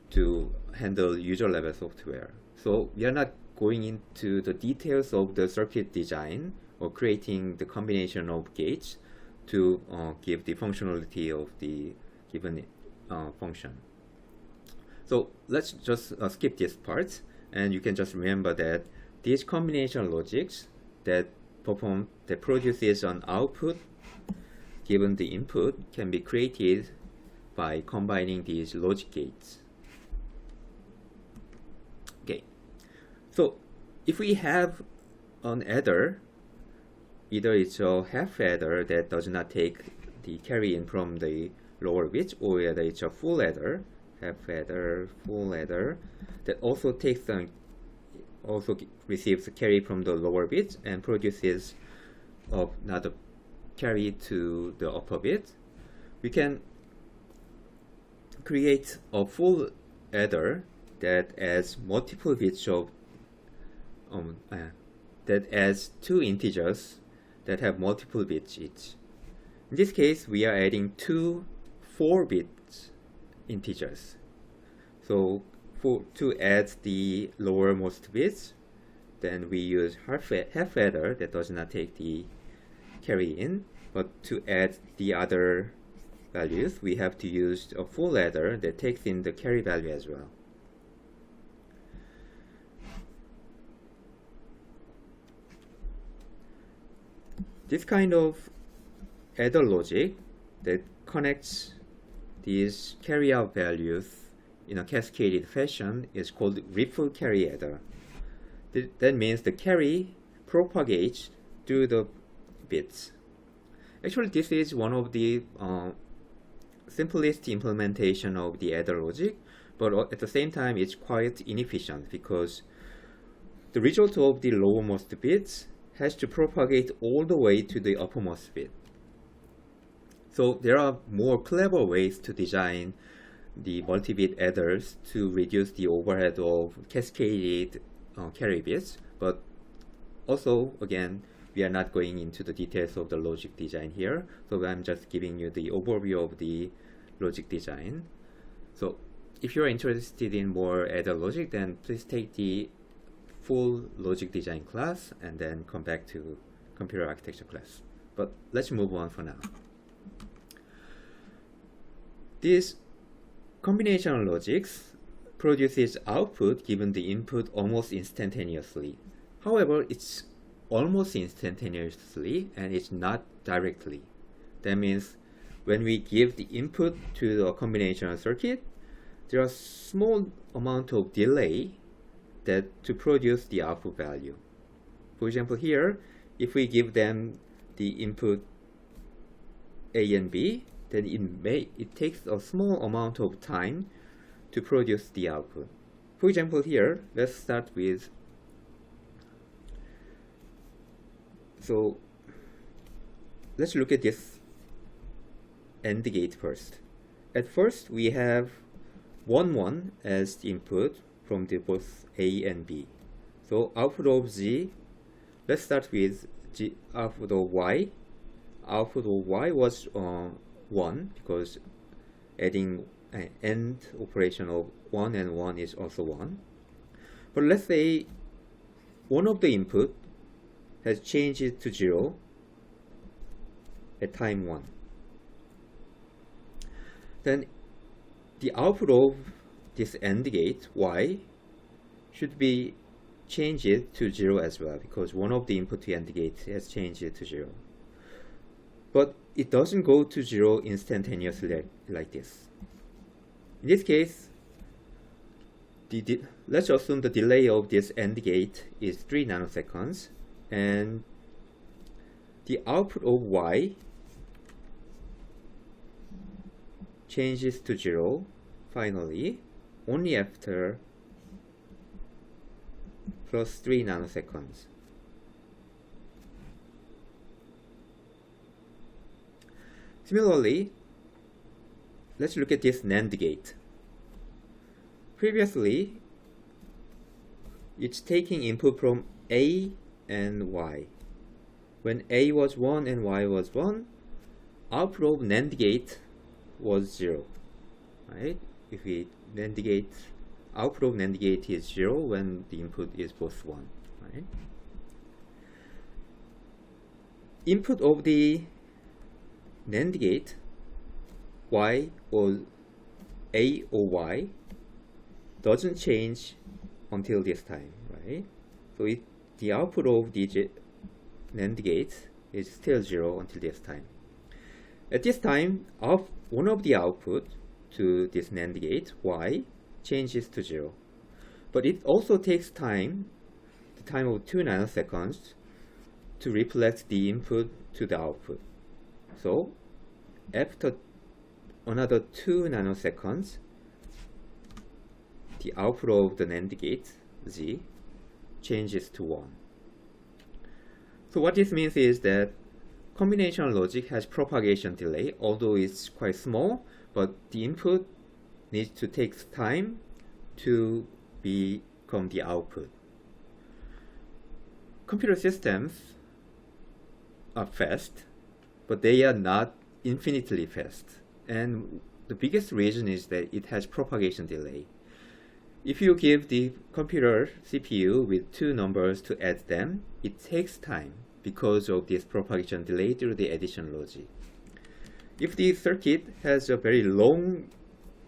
to handle user level software. So we are not going into the details of the circuit design or creating the combination of gates to give the functionality of the given function. So let's just skip this part, and you can just remember that these combination logics that produces an output given the input can be created by combining these logic gates. Okay, so if we have an adder, either it's a half adder that does not take the carry in from the lower bits, or whether it's a full adder, half adder, full adder, that also takes receives the carry from the lower bits and produces another carry to the upper bit. We can create a full adder that adds multiple bits of that adds two integers that have multiple bits each. In this case, we are adding two 4-bit integers. So to add the lowermost bits, then we use half adder that does not take the carry in, but to add the other values, we have to use a full adder that takes in the carry value as well. This kind of adder logic that connects these carry out values in a cascaded fashion is called ripple carry adder. That means the carry propagates through the bits. Actually, this is one of the simplest implementation of the adder logic, but at the same time it's quite inefficient because the result of the lowermost bits has to propagate all the way to the uppermost bit. So there are more clever ways to design the multi-bit adders to reduce the overhead of cascaded carry bits, but also again we are not going into the details of the logic design here, so I'm just giving you the overview of the logic design. So if you're interested in more adder logic, then please take the full logic design class and then come back to computer architecture class. But let's move on for now. This combinational logics produces output given the input almost instantaneously. However, it's almost instantaneously and it's not directly. That means when we give the input to the combinational circuit, there are small amount of delay that to produce the output value. For example, here, if we give them the input A and B, then it takes a small amount of time to produce the output. For example, here, let's start with, so let's look at this AND gate first. At first, we have 1, 1 as the input from the both A and B. So output of Z, let's start with G, output of Y. Output of Y was 1 because adding AND operation of 1 and 1 is also 1. But let's say one of the input has changed to 0 at time 1. Then the output of this AND gate, Y, should be changed to 0 as well because one of the input to AND gate has changed to 0. But it doesn't go to 0 instantaneously like this. In this case, let's assume the delay of this AND gate is 3 nanoseconds and the output of Y changes to 0 finally only after plus 3 nanoseconds. Similarly, let's look at this NAND gate. Previously, it's taking input from A and Y. When A was 1 and Y was 1, output of NAND gate was 0. Right? If we NAND gate, output of NAND gate is 0 when the input is both 1. Right? Input of the NAND gate, Y or A or Y, doesn't change until this time, right? So the output of the NAND gate is still 0 until this time. At this time, one of the output to this NAND gate, Y, changes to 0. But it also takes time, the time of 2 nanoseconds, to reflect the input to the output. So after another 2 nanoseconds, the output of the NAND gate, Z, changes to 1. So what this means is that combinational logic has propagation delay, although it's quite small, but the input needs to take time to become the output. Computer systems are fast, but they are not infinitely fast. And the biggest reason is that it has propagation delay. If you give the computer CPU with 2 numbers to add them, it takes time because of this propagation delay through the addition logic. If the circuit has a very long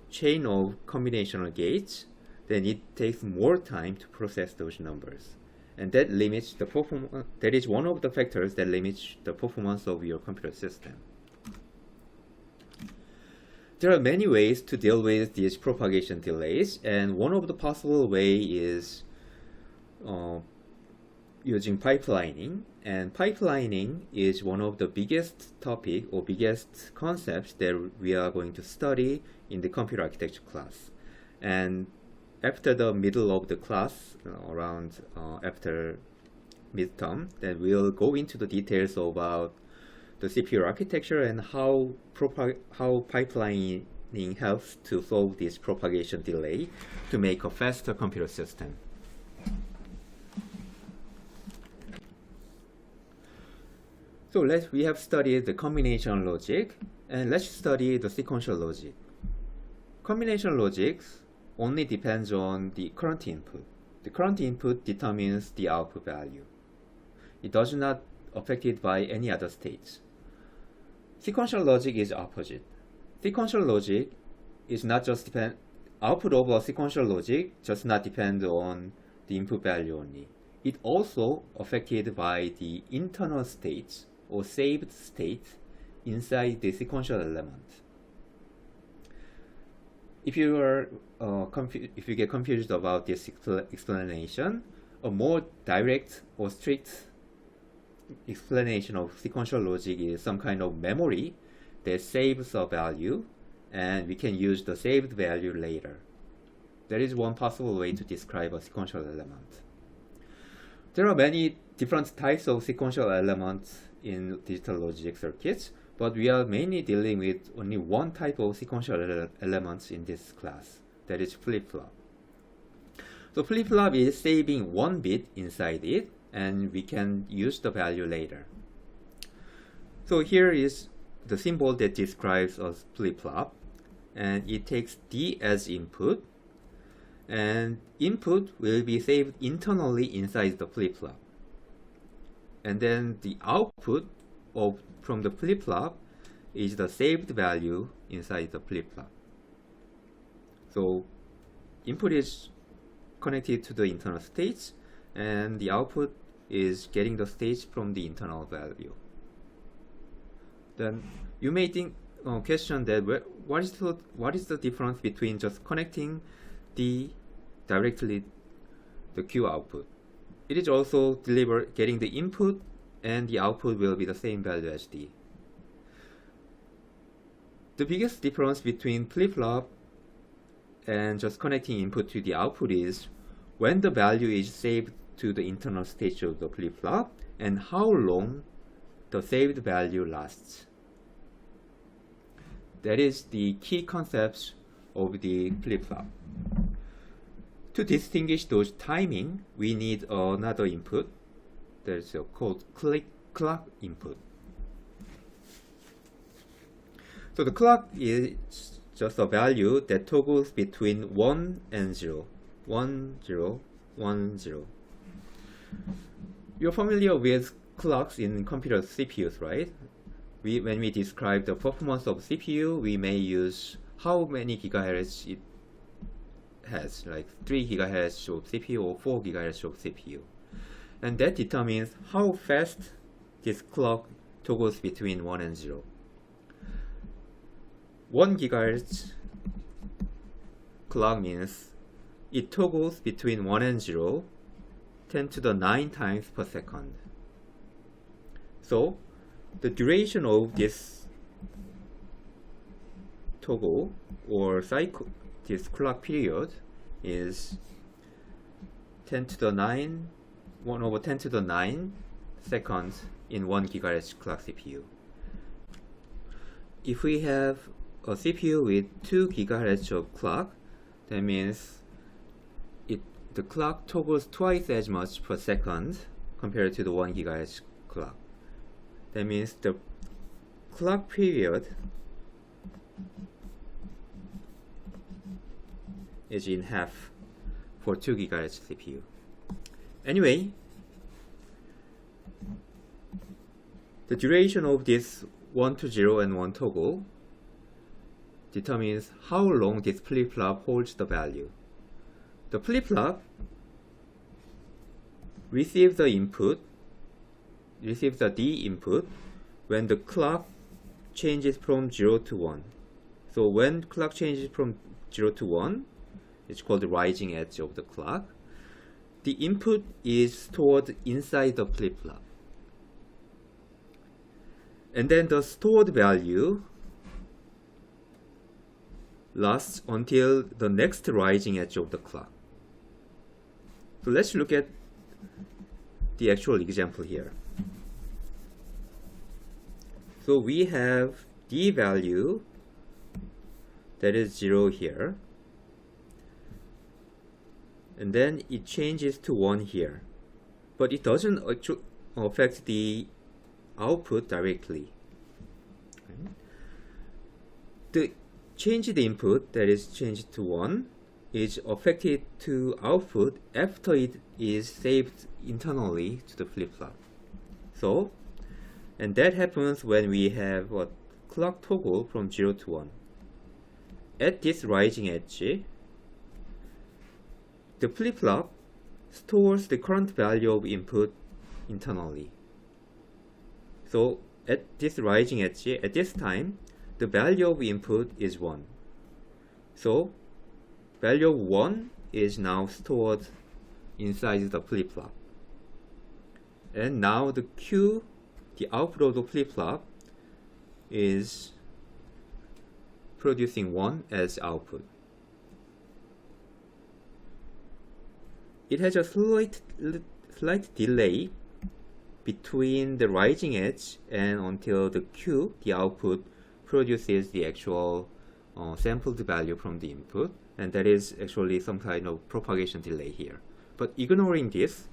chain of combinational gates, then it takes more time to process those numbers. And that limits the performance. That is one of the factors that limits the performance of your computer system. There are many ways to deal with these propagation delays, and one of the possible way is using pipelining. And pipelining is one of the biggest topic or biggest concepts that we are going to study in the computer architecture class. And after the middle of the class, around after midterm, then we'll go into the details about the CPU architecture and how pipelining helps to solve this propagation delay to make a faster computer system. So we have studied the combination logic, and let's study the sequential logic. Combination logic only depends on the current input. The current input determines the output value. It does not affected by any other states. Sequential logic is opposite. Sequential logic is not just output of a sequential logic does not depend on the input value only. It also affected by the internal states or saved states inside the sequential element. If you get confused about this explanation, a more direct or strict explanation of sequential logic is some kind of memory that saves a value, and we can use the saved value later. That is one possible way to describe a sequential element. There are many different types of sequential elements in digital logic circuits, but we are mainly dealing with only one type of sequential elements in this class, that is flip-flop. So flip-flop is saving one bit inside it, and we can use the value later. So here is the symbol that describes a flip-flop, and it takes D as input, and input will be saved internally inside the flip-flop. And then the output from the flip-flop is the saved value inside the flip-flop. So input is connected to the internal states, and the output is getting the states from the internal value. Then you may think question that what is the difference between just connecting directly the Q output? It is also getting the input, and the output will be the same value as D. The biggest difference between flip-flop and just connecting input to the output is when the value is saved to the internal state of the flip-flop and how long the saved value lasts. That is the key concepts of the flip-flop. To distinguish those timing, we need another input that's called clock input. So the clock is just a value that toggles between 1 and 0. 1, 0, 1, 0. You're familiar with clocks in computer CPUs, right? When we describe the performance of CPU, we may use how many gigahertz it has, like 3 gigahertz of CPU or 4 gigahertz of CPU. And that determines how fast this clock toggles between 1 and 0. 1 gigahertz clock means it toggles between 1 and 0 10 to the 9 times per second. So the duration of this toggle or cycle, this clock period, is 10 to the 9, 1 over 10 to the 9 seconds in 1 gigahertz clock CPU. If we have a CPU with 2 gigahertz of clock, that means the clock toggles twice as much per second compared to the 1 gigahertz clock. That means the clock period is in half for 2 gigahertz CPU. Anyway, the duration of this 1 to 0 and 1 toggle determines how long this flip-flop holds the value. The flip-flop receives the D input when the clock changes from 0 to 1. So when clock changes from 0 to 1, it's called the rising edge of the clock. The input is stored inside the flip-flop. And then the stored value lasts until the next rising edge of the clock. So let's look at the actual example here. So we have D value that is 0 here, and then it changes to 1 here, but it doesn't affect the output directly. The changed input that is changed to 1 is affected to output after it is saved internally to the flip-flop. So, and that happens when we have a clock toggle from 0 to 1. At this rising edge, the flip-flop stores the current value of input internally. So at this rising edge, at this time, the value of input is 1. So value of 1 is now stored inside the flip-flop. And now the Q, the output of the flip-flop, is producing 1 as output. It has a slight delay between the rising edge and until the Q, the output, produces the actual sampled value from the input, and that is actually some kind of propagation delay here. But ignoring this,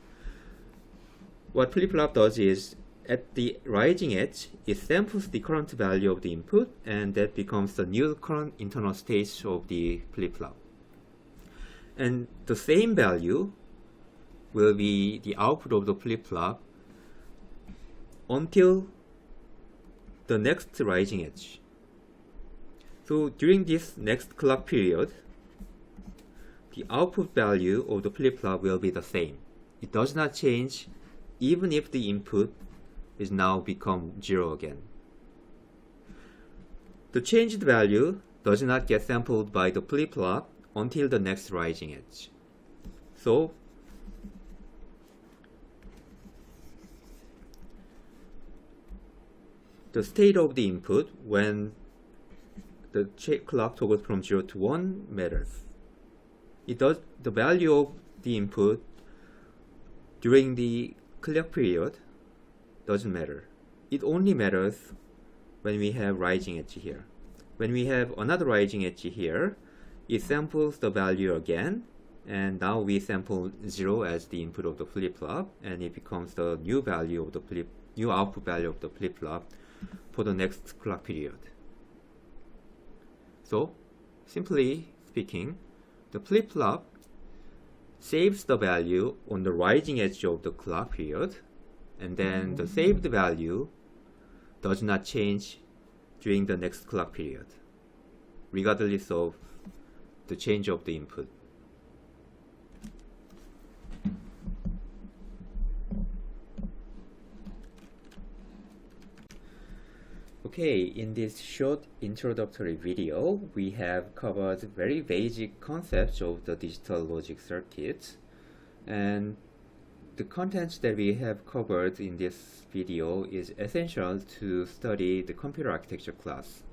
what flip-flop does is at the rising edge, it samples the current value of the input, and that becomes the new current internal state of the flip-flop. And the same value will be the output of the flip-flop until the next rising edge. So during this next clock period, the output value of the flip-flop will be the same. It does not change even if the input is now become 0 again. The changed value does not get sampled by the flip-flop until the next rising edge. So the state of the input when the clock toggles from 0 to 1 matters. The value of the input during the clock period doesn't matter. It only matters when we have rising edge here. When we have another rising edge here, it samples the value again, and now we sample 0 as the input of the flip-flop, and it becomes the new value of the new output value of the flip-flop for the next clock period. So, simply speaking, the flip-flop saves the value on the rising edge of the clock period, and then the saved value does not change during the next clock period, regardless of the change of the input. Okay, in this short introductory video, we have covered very basic concepts of the digital logic circuits, and the contents that we have covered in this video is essential to study the computer architecture class.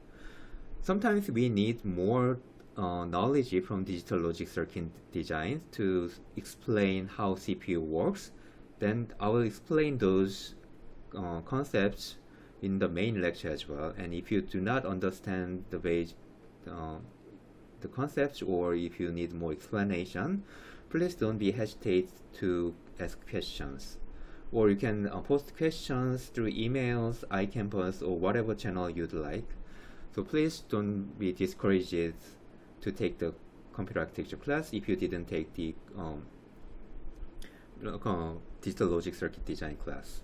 Sometimes we need more knowledge from digital logic circuit design to explain how CPU works. Then I will explain those concepts in the main lecture as well. And if you do not understand the concepts, or if you need more explanation, please don't be hesitate to ask questions. Or you can post questions through emails, iCampus, or whatever channel you'd like. So please don't be discouraged to take the computer architecture class if you didn't take the digital logic circuit design class.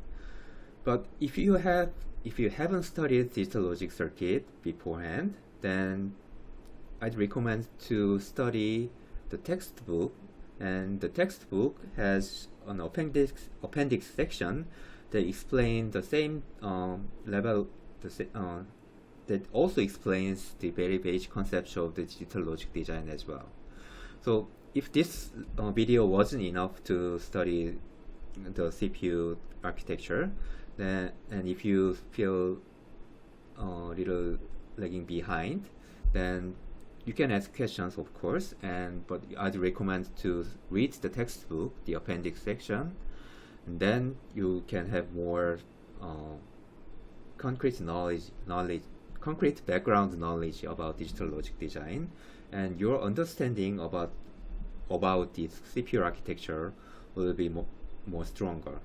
But if you have if you haven't studied digital logic circuit beforehand, then I'd recommend to study the textbook, and the textbook has an appendix section that explains the same level, that also explains the very basic concepts of the digital logic design as well. So if this video wasn't enough to study the CPU architecture, then, and if you feel a little lagging behind, then you can ask questions, of course, but I'd recommend to read the textbook, the appendix section, and then you can have more concrete background knowledge about digital logic design, and your understanding about this CPU architecture will be more stronger.